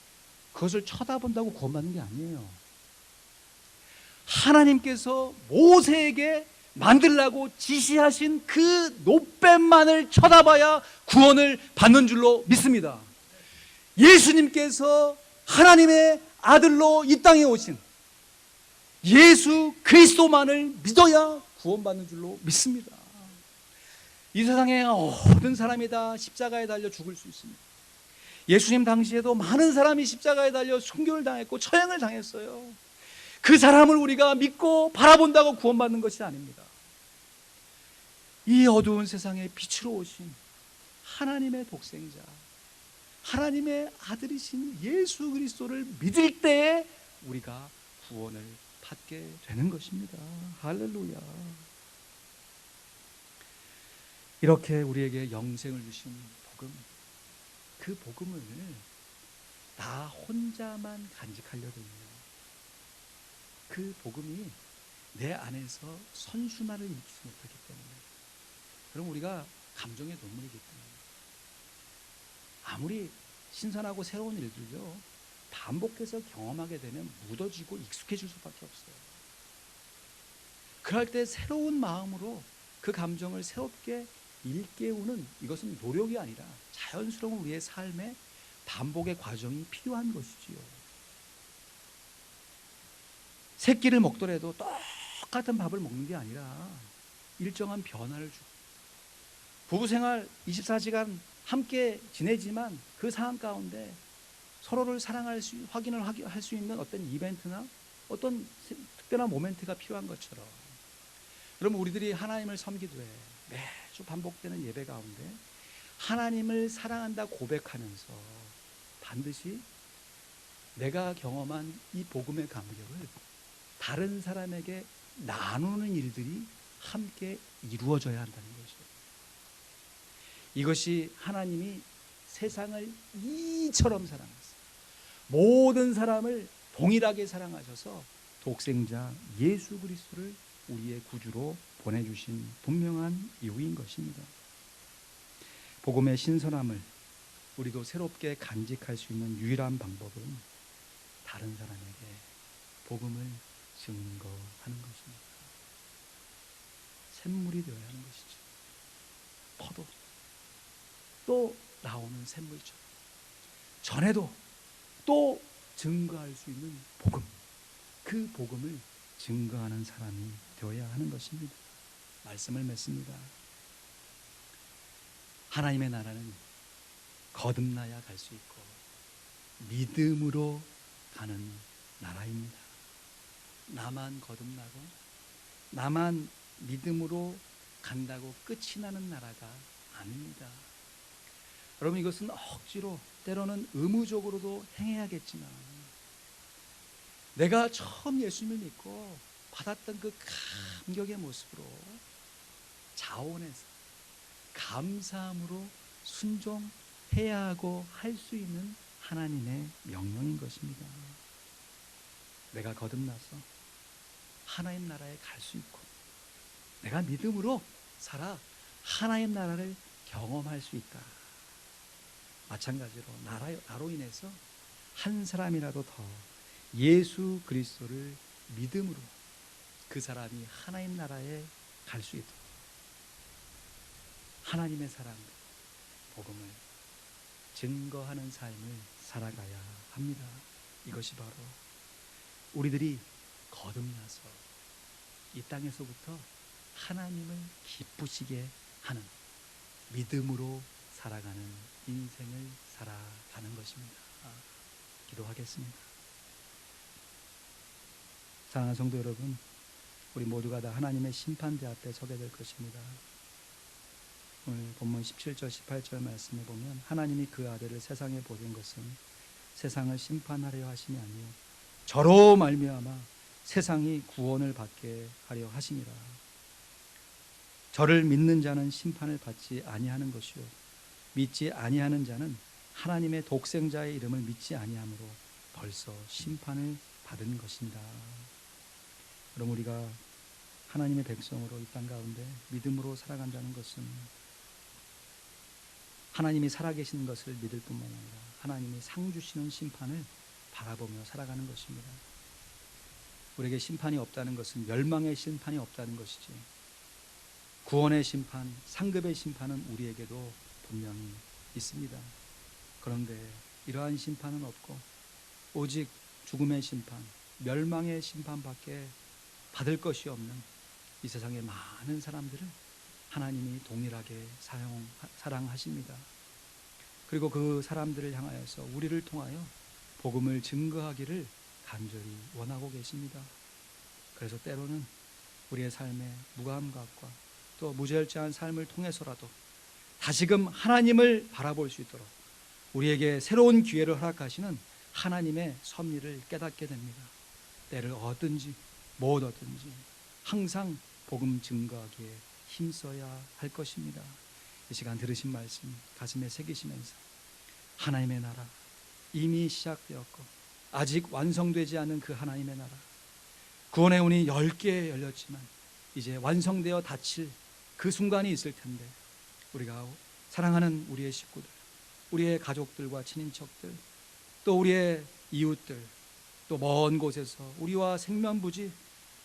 그것을 쳐다본다고 구원받는 게 아니에요. 하나님께서 모세에게 만들라고 지시하신 그 노뱀만을 쳐다봐야 구원을 받는 줄로 믿습니다. 예수님께서 하나님의 아들로 이 땅에 오신 예수 그리스도만을 믿어야 구원받는 줄로 믿습니다. 이 세상에 모든 사람이 다 십자가에 달려 죽을 수 있습니다. 예수님 당시에도 많은 사람이 십자가에 달려 순교를 당했고 처형을 당했어요. 그 사람을 우리가 믿고 바라본다고 구원받는 것이 아닙니다. 이 어두운 세상에 빛으로 오신 하나님의 독생자, 하나님의 아들이신 예수 그리스도를 믿을 때에 우리가 구원을 받게 되는 것입니다. 할렐루야. 이렇게 우리에게 영생을 주신 복음, 그 복음을 나 혼자만 간직하려 들면 그 복음이 내 안에서 선순환을 일으키지 못하기 때문에, 그럼 우리가 감정의 동물이기 때문에 아무리 신선하고 새로운 일들요 반복해서 경험하게 되면 묻어지고 익숙해질 수밖에 없어요. 그럴 때 새로운 마음으로 그 감정을 새롭게 일깨우는, 이것은 노력이 아니라 자연스러운 우리의 삶의 반복의 과정이 필요한 것이지요. 세 끼를 먹더라도 똑같은 밥을 먹는 게 아니라 일정한 변화를 주고, 부부생활 24시간 함께 지내지만 그 상황 가운데 서로를 사랑할 수, 확인을 할 수 있는 어떤 이벤트나 어떤 특별한 모멘트가 필요한 것처럼, 그럼 우리들이 하나님을 섬기되 매주 반복되는 예배 가운데 하나님을 사랑한다 고백하면서 반드시 내가 경험한 이 복음의 감격을 다른 사람에게 나누는 일들이 함께 이루어져야 한다는 거죠. 이것이 하나님이 세상을 이처럼 사랑하셨어요. 모든 사람을 동일하게 사랑하셔서 독생자 예수 그리스도를 우리의 구주로 보내주신 분명한 이유인 것입니다. 복음의 신선함을 우리도 새롭게 간직할 수 있는 유일한 방법은 다른 사람에게 복음을 증거하는 것입니다. 샘물이 되어야 하는 것이죠. 퍼도 또 나오는 샘물처럼 전에도 또 증거할 수 있는 복음, 그 복음을 증거하는 사람이 되어야 하는 것입니다. 말씀을 맺습니다. 하나님의 나라는 거듭나야 갈 수 있고 믿음으로 가는 나라입니다. 나만 거듭나고 나만 믿음으로 간다고 끝이 나는 나라가 아닙니다. 여러분, 이것은 억지로 때로는 의무적으로도 행해야겠지만 내가 처음 예수님을 믿고 받았던 그 감격의 모습으로 자원해서 감사함으로 순종해야 하고 할 수 있는 하나님의 명령인 것입니다. 내가 거듭나서 하나님 나라에 갈 수 있고 내가 믿음으로 살아 하나님 나라를 경험할 수 있다. 마찬가지로 나로 인해서 한 사람이라도 더 예수 그리스도를 믿음으로 그 사람이 하나님 나라에 갈 수 있도록 하나님의 사랑, 복음을 증거하는 삶을 살아가야 합니다. 이것이 바로 우리들이 거듭나서 이 땅에서부터 하나님을 기쁘시게 하는 믿음으로 살아가는 인생을 살아가는 것입니다. 기도하겠습니다. 사랑하는 성도 여러분, 우리 모두가 다 하나님의 심판대 앞에 서게 될 것입니다. 오늘 본문 17절 18절 말씀에 보면 하나님이 그 아들을 세상에 보낸 것은 세상을 심판하려 하심이 아니요 저로 말미암아 세상이 구원을 받게 하려 하심이라. 저를 믿는 자는 심판을 받지 아니하는 것이요 믿지 아니하는 자는 하나님의 독생자의 이름을 믿지 아니하므로 벌써 심판을 받은 것입니다. 그럼 우리가 하나님의 백성으로 이 땅 가운데 믿음으로 살아간다는 것은 하나님이 살아계시는 것을 믿을 뿐만 아니라 하나님이 상 주시는 심판을 바라보며 살아가는 것입니다. 우리에게 심판이 없다는 것은 멸망의 심판이 없다는 것이지 구원의 심판, 상급의 심판은 우리에게도 분명히 있습니다. 그런데 이러한 심판은 없고 오직 죽음의 심판, 멸망의 심판밖에 받을 것이 없는 이 세상의 많은 사람들을 하나님이 동일하게 사랑하십니다. 그리고 그 사람들을 향하여서 우리를 통하여 복음을 증거하기를 간절히 원하고 계십니다. 그래서 때로는 우리의 삶의 무감각과 또 무절제한 삶을 통해서라도 다시금 하나님을 바라볼 수 있도록 우리에게 새로운 기회를 허락하시는 하나님의 섭리를 깨닫게 됩니다. 때를 얻든지 못 얻든지 항상 복음 증거하기에 힘써야 할 것입니다. 이 시간 들으신 말씀 가슴에 새기시면서 하나님의 나라 이미 시작되었고 아직 완성되지 않은 그 하나님의 나라, 구원의 문이 10개 열렸지만 이제 완성되어 닫힐 그 순간이 있을 텐데 우리가 사랑하는 우리의 식구들, 우리의 가족들과 친인척들, 또 우리의 이웃들, 또 먼 곳에서 우리와 생면부지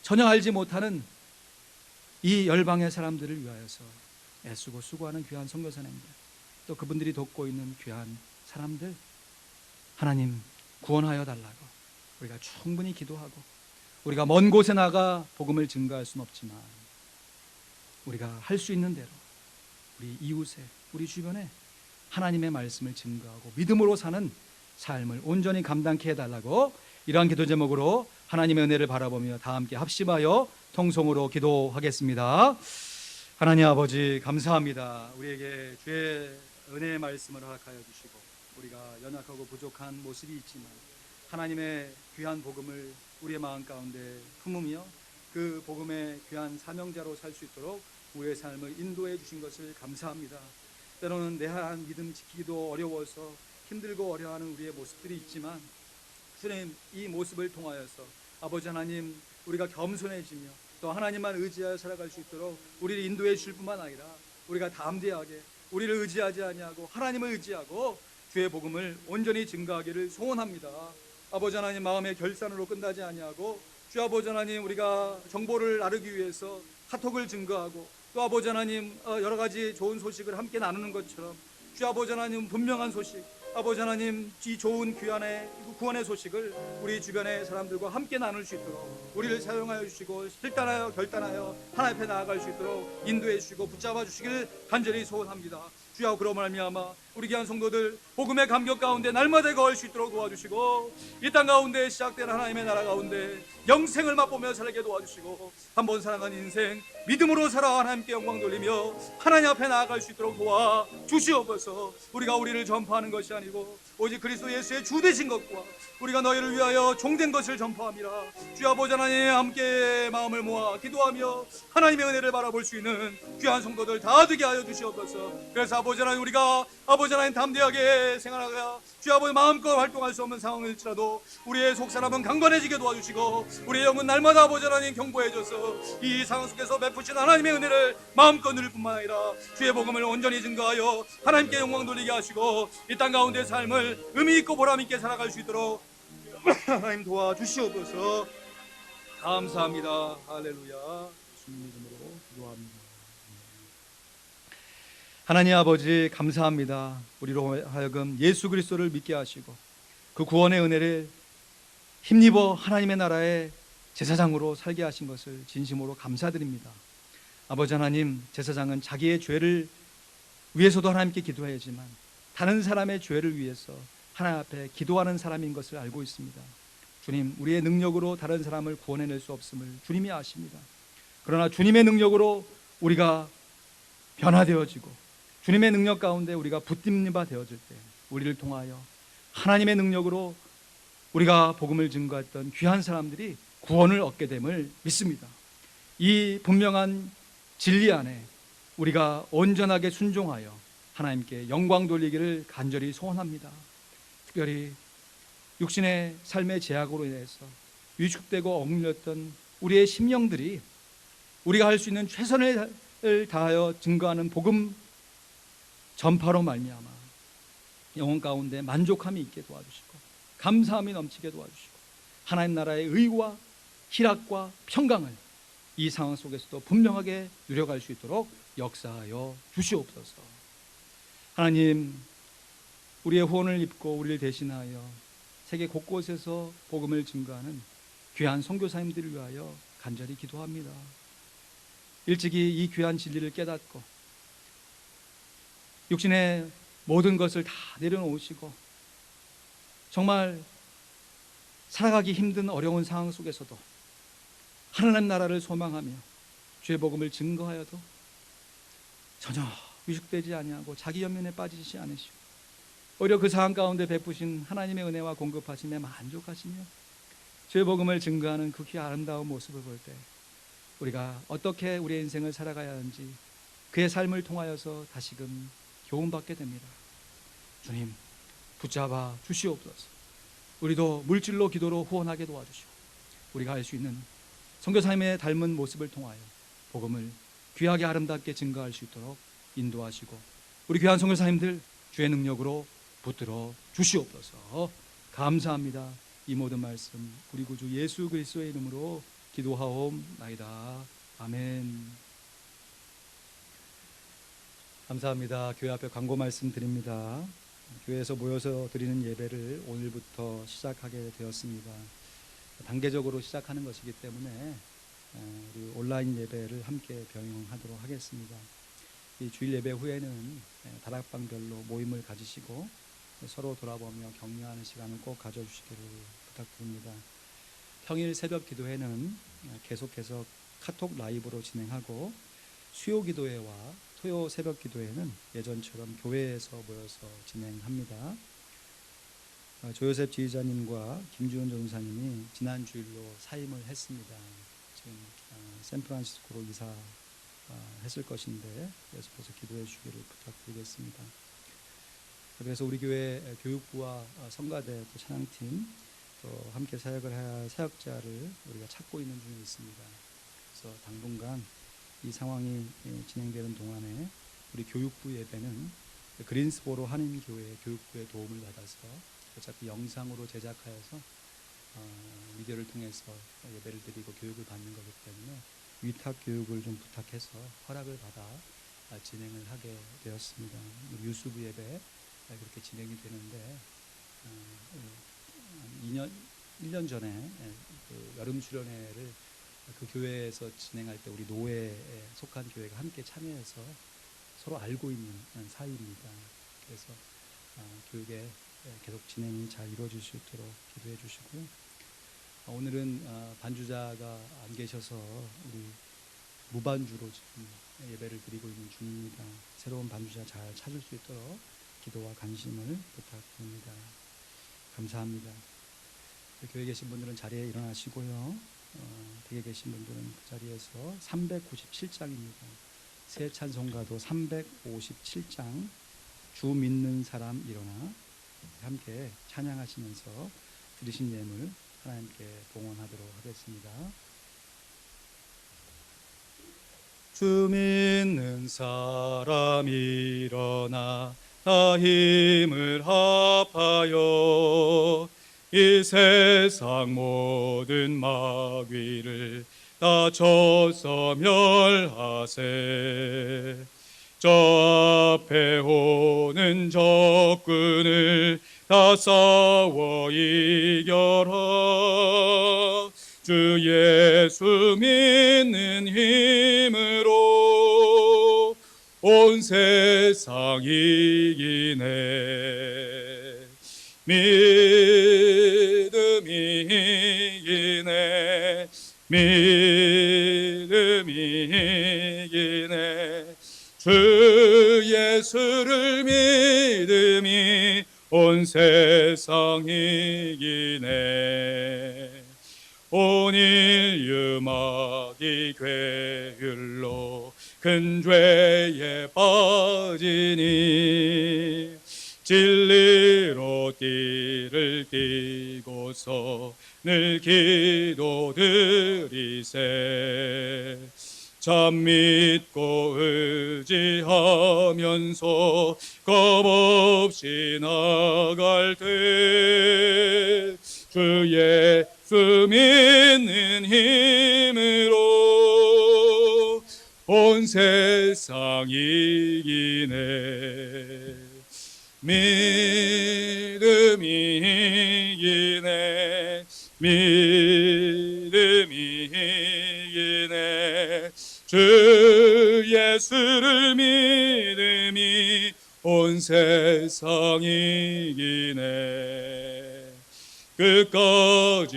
전혀 알지 못하는 이 열방의 사람들을 위하여서 애쓰고 수고하는 귀한 선교사님들, 또 그분들이 돕고 있는 귀한 사람들, 하나님 구원하여 달라고 우리가 충분히 기도하고, 우리가 먼 곳에 나가 복음을 증거할 수는 없지만 우리가 할 수 있는 대로 우리 이웃에, 우리 주변에 하나님의 말씀을 증거하고 믿음으로 사는 삶을 온전히 감당케 해달라고, 이러한 기도 제목으로 하나님의 은혜를 바라보며 다 함께 합심하여 통성으로 기도하겠습니다. 하나님 아버지 감사합니다. 우리에게 주의 은혜의 말씀을 허락하여 주시고 우리가 연약하고 부족한 모습이 있지만 하나님의 귀한 복음을 우리의 마음 가운데 품으며 그 복음의 귀한 사명자로 살 수 있도록 우리의 삶을 인도해 주신 것을 감사합니다. 때로는 내한 믿음 지키기도 어려워서 힘들고 어려워하는 우리의 모습들이 있지만 주님, 이 모습을 통하여서 아버지 하나님, 우리가 겸손해지며 또 하나님만 의지하여 살아갈 수 있도록 우리를 인도해 주실 뿐만 아니라 우리가 담대하게 우리를 의지하지 아니하고 하나님을 의지하고 주의 복음을 온전히 증거하기를 소원합니다. 아버지 하나님, 마음의 결산으로 끝나지 아니하고 주 아버지 하나님, 우리가 정보를 나누기 위해서 카톡을 증거하고 또 아버지 하나님 여러 가지 좋은 소식을 함께 나누는 것처럼 주 아버지 하나님, 분명한 소식, 아버지 하나님, 이 좋은 귀한의 구원의 소식을 우리 주변의 사람들과 함께 나눌 수 있도록 우리를 사용하여 주시고 실단하여 결단하여 하나님 앞에 나아갈 수 있도록 인도해 주시고 붙잡아 주시기를 간절히 소원합니다. 주여, 그러므로 말미암아 우리 귀한 성도들 복음의 감격 가운데 날마다 거할 수 있도록 도와주시고 이 땅 가운데 시작된 하나님의 나라 가운데 영생을 맛보며 살게 도와주시고 한번 살아간 인생 믿음으로 살아 하나님께 영광 돌리며 하나님 앞에 나아갈 수 있도록 도와주시옵소서. 우리가 우리를 전파하는 것이 아니고 오직 그리스도 예수의 주 되신 것과 우리가 너희를 위하여 종된 것을 전파함이라. 주 아버지 하나님, 함께 마음을 모아 기도하며 하나님의 은혜를 바라볼 수 있는 귀한 성도들 다 되게 하여 주시옵소서. 그래서 아버지 하나님, 우리가 아버지 하나님 담대하게 생활하여 주 아버지 마음껏 활동할 수 없는 상황일지라도 우리의 속사람은 강건해지게 도와주시고 우리의 영은 날마다 아버지 하나님 경고해줘서 이 상황 속에서 베푸신 하나님의 은혜를 마음껏 누릴 뿐만 아니라 주의 복음을 온전히 증거하여 하나님께 영광 돌리게 하시고 이 땅 가운데 삶을 의미 있고 보람 있게 살아갈 수 있도록 하나님 도와주시옵소서. 감사합니다. 할렐루야. 주님 이름으로 기도합니다. 하나님 아버지 감사합니다. 우리로 하여금 예수 그리스도를 믿게 하시고 그 구원의 은혜를 힘입어 하나님의 나라의 제사장으로 살게 하신 것을 진심으로 감사드립니다. 아버지 하나님, 제사장은 자기의 죄를 위해서도 하나님께 기도해야지만 다른 사람의 죄를 위해서 하나님 앞에 기도하는 사람인 것을 알고 있습니다. 주님, 우리의 능력으로 다른 사람을 구원해낼 수 없음을 주님이 아십니다. 그러나 주님의 능력으로 우리가 변화되어지고 주님의 능력 가운데 우리가 붙듭는 되어질 때 우리를 통하여 하나님의 능력으로 우리가 복음을 증거했던 귀한 사람들이 구원을 얻게 됨을 믿습니다. 이 분명한 진리 안에 우리가 온전하게 순종하여 하나님께 영광 돌리기를 간절히 소원합니다. 특별히 육신의 삶의 제약으로 인해서 위축되고 억눌렸던 우리의 심령들이 우리가 할 수 있는 최선을 다하여 증거하는 복음 전파로 말미암아 영혼 가운데 만족함이 있게 도와주시고 감사함이 넘치게 도와주시고 하나님 나라의 의와 희락과 평강을 이 상황 속에서도 분명하게 누려갈 수 있도록 역사하여 주시옵소서. 하나님, 우리의 후원을 입고 우리를 대신하여 세계 곳곳에서 복음을 증거하는 귀한 선교사님들을 위하여 간절히 기도합니다. 일찍이 이 귀한 진리를 깨닫고 육신의 모든 것을 다 내려놓으시고 정말 살아가기 힘든 어려운 상황 속에서도 하나님 나라를 소망하며 주의 복음을 증거하여도 전혀 위축되지 아니하고 자기 연민에 빠지지 않으시고 오히려 그 상황 가운데 베푸신 하나님의 은혜와 공급하심에 만족하시며 주의 복음을 증거하는 그 귀한 아름다운 모습을 볼 때 우리가 어떻게 우리의 인생을 살아가야 하는지 그의 삶을 통하여서 다시금 교훈받게 됩니다. 주님, 붙잡아 주시옵소서. 우리도 물질로 기도로 후원하게 도와주시고 우리가 할 수 있는 선교사님의 닮은 모습을 통하여 복음을 귀하게 아름답게 증거할 수 있도록 인도하시고 우리 귀한 선교사님들 주의 능력으로 붙들어 주시옵소서. 감사합니다. 이 모든 말씀 우리 구주 예수 그리스도의 이름으로 기도하옵나이다. 아멘. 감사합니다. 교회 앞에 광고 말씀드립니다. 교회에서 모여서 드리는 예배를 오늘부터 시작하게 되었습니다. 단계적으로 시작하는 것이기 때문에 우리 온라인 예배를 함께 병행하도록 하겠습니다. 이 주일 예배 후에는 다락방별로 모임을 가지시고 서로 돌아보며 격려하는 시간을 꼭 가져주시기를 부탁드립니다. 평일 새벽 기도회는 계속해서 카톡 라이브로 진행하고 수요 기도회와 토요 새벽 기도회는 예전처럼 교회에서 모여서 진행합니다. 조요셉 지휘자님과 김주현 전사님이 지난 주일로 사임을 했습니다. 지금 샌프란시스코로 이사했을 것인데 계속해서 기도해 주시기를 부탁드리겠습니다. 그래서 우리 교회 교육부와 성가대 또 찬양팀 또 함께 사역을 해야 할 사역자를 우리가 찾고 있는 중에 있습니다. 그래서 당분간 이 상황이 진행되는 동안에 우리 교육부 예배는 그린스보로 한인교회 교육부의 도움을 받아서 어차피 영상으로 제작하여서 미디어를 통해서 예배를 드리고 교육을 받는 거기 때문에 위탁 교육을 좀 부탁해서 허락을 받아 진행을 하게 되었습니다. 유수부 예배 그렇게 진행이 되는데 1년 전에 그 여름 수련회를 그 교회에서 진행할 때 우리 노회에 속한 교회가 함께 참여해서 서로 알고 있는 사이입니다. 그래서 교육에 계속 진행이 잘 이루어질 수 있도록 기도해 주시고요. 오늘은 반주자가 안 계셔서 우리 무반주로 지금 예배를 드리고 있는 중입니다. 새로운 반주자 잘 찾을 수 있도록 기도와 관심을 부탁드립니다. 감사합니다. 교회에 계신 분들은 자리에 일어나시고요. 댁에 계신 분들은 그 자리에서 397장입니다. 새 찬송가도 357장 주 믿는 사람 일어나 함께 찬양하시면서 드리신 예물 하나님께 봉헌하도록 하겠습니다. 주 믿는 사람 일어나 다 힘을 합하여 이 세상 모든 마귀를 다 쳐서 멸하세. 저 앞에 오는 적군을 다 싸워 이겨라. 주 예수 믿는 힘으로 온 세상 이기네. 믿음이 이기네. 믿음이 이기네. 주 예수를 믿음이 온 세상 이기네. 온 인류 마귀 괴율로 큰 죄에 빠지니 진리로 띠를 띠고서 늘 기도드리세. 참 믿고 의지하면서 겁없이 나갈 때 주 예수 믿는 힘으로 온 세상이 이기네. 믿음이 이기네. 믿음이 이기네. 주 예수를 믿음이 온 세상이 이기네. 끝까지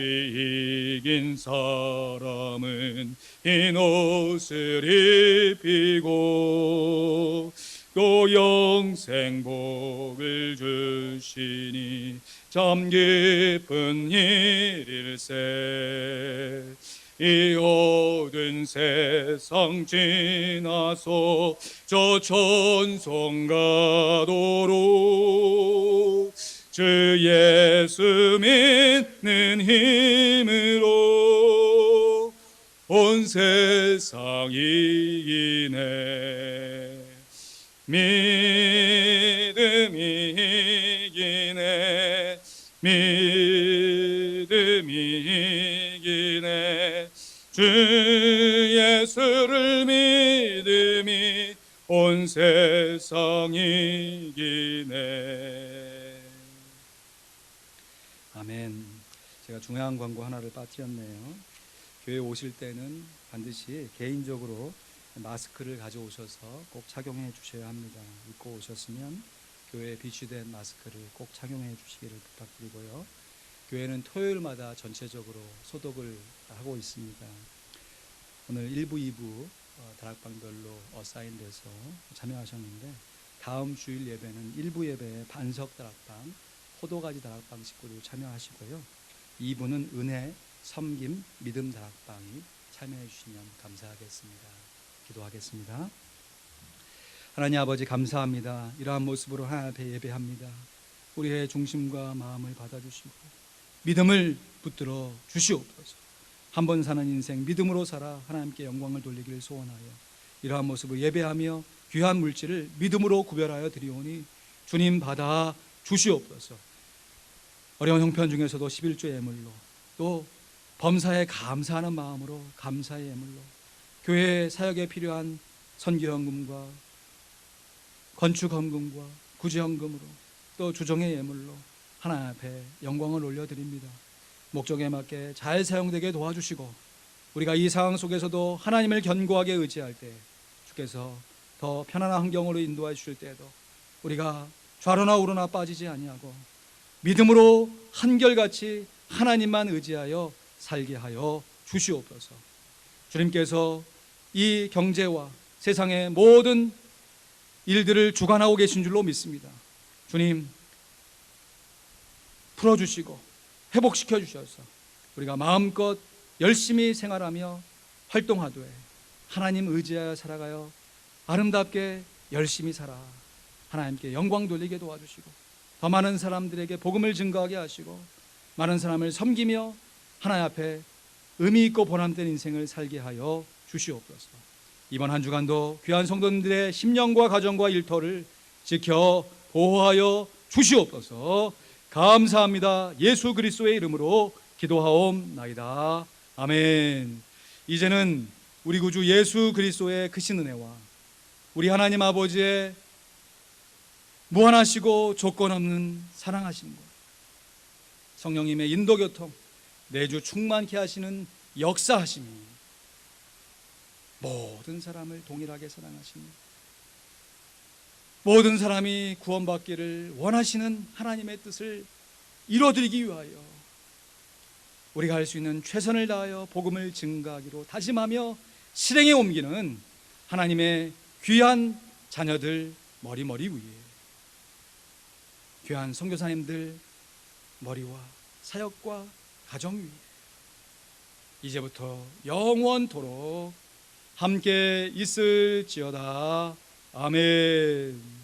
이긴 사람은 흰 옷을 입히고 또 영생복을 주시니 참 기쁜 일일세. 이 어두운 세상 지나서 저 천성 가도록 주 예수 믿는 힘으로 온 세상이 이기네. 믿음이 이기네. 믿음이 이기네. 주 예수를 믿음이 온 세상이 이기네. 아멘. 제가 중요한 광고 하나를 빠뜨렸네요. 교회 오실 때는 반드시 개인적으로 마스크를 가져오셔서 꼭 착용해 주셔야 합니다. 입고 오셨으면 교회에 비치된 마스크를 꼭 착용해 주시기를 부탁드리고요. 교회는 토요일마다 전체적으로 소독을 하고 있습니다. 오늘 1부, 2부 다락방별로 어사인돼서 참여하셨는데 다음 주일 예배는 1부 예배에 반석 다락방, 포도가지 다락방 식구들 참여하시고요. 2부는 은혜, 섬김, 믿음 다락방이 참여해 주시면 감사하겠습니다. 기도하겠습니다. 하나님 아버지 감사합니다. 이러한 모습으로 하나님 앞에 예배합니다. 우리의 중심과 마음을 받아주시고 믿음을 붙들어 주시옵소서. 한 번 사는 인생 믿음으로 살아 하나님께 영광을 돌리기를 소원하여 이러한 모습을 예배하며 귀한 물질을 믿음으로 구별하여 드리오니 주님 받아 주시옵소서. 어려운 형편 중에서도 11조 예물로 또 범사에 감사하는 마음으로 감사의 예물로 교회 사역에 필요한 선교헌금과 건축헌금과 구제헌금으로 또 주정의 예물로 하나님 앞에 영광을 올려드립니다. 목적에 맞게 잘 사용되게 도와주시고 우리가 이 상황 속에서도 하나님을 견고하게 의지할 때 주께서 더 편안한 환경으로 인도해 주실 때에도 우리가 좌로나 우로나 빠지지 아니하고 믿음으로 한결같이 하나님만 의지하여 살게 하여 주시옵소서. 주님께서 이 경제와 세상의 모든 일들을 주관하고 계신 줄로 믿습니다. 주님 풀어주시고 회복시켜 주셔서 우리가 마음껏 열심히 생활하며 활동하되 하나님 의지하여 살아가여 아름답게 열심히 살아 하나님께 영광 돌리게 도와주시고 더 많은 사람들에게 복음을 증거하게 하시고 많은 사람을 섬기며 하나님 앞에 의미 있고 보람된 인생을 살게 하여 주시옵소서. 이번 한 주간도 귀한 성도님들의 심령과 가정과 일터를 지켜 보호하여 주시옵소서. 감사합니다. 예수 그리스도의 이름으로 기도하옵나이다. 아멘. 이제는 우리 구주 예수 그리스도의 크신 은혜와 우리 하나님 아버지의 무한하시고 조건 없는 사랑하심과 성령님의 인도교통 내주 충만케 하시는 역사하심이 모든 사람을 동일하게 사랑하시니 모든 사람이 구원받기를 원하시는 하나님의 뜻을 이루어드리기 위하여 우리가 할 수 있는 최선을 다하여 복음을 증거하기로 다짐하며 실행에 옮기는 하나님의 귀한 자녀들 머리 위에 귀한 선교사님들 머리와 사역과 가정 위에 이제부터 영원토록 함께 있을지어다. 아멘.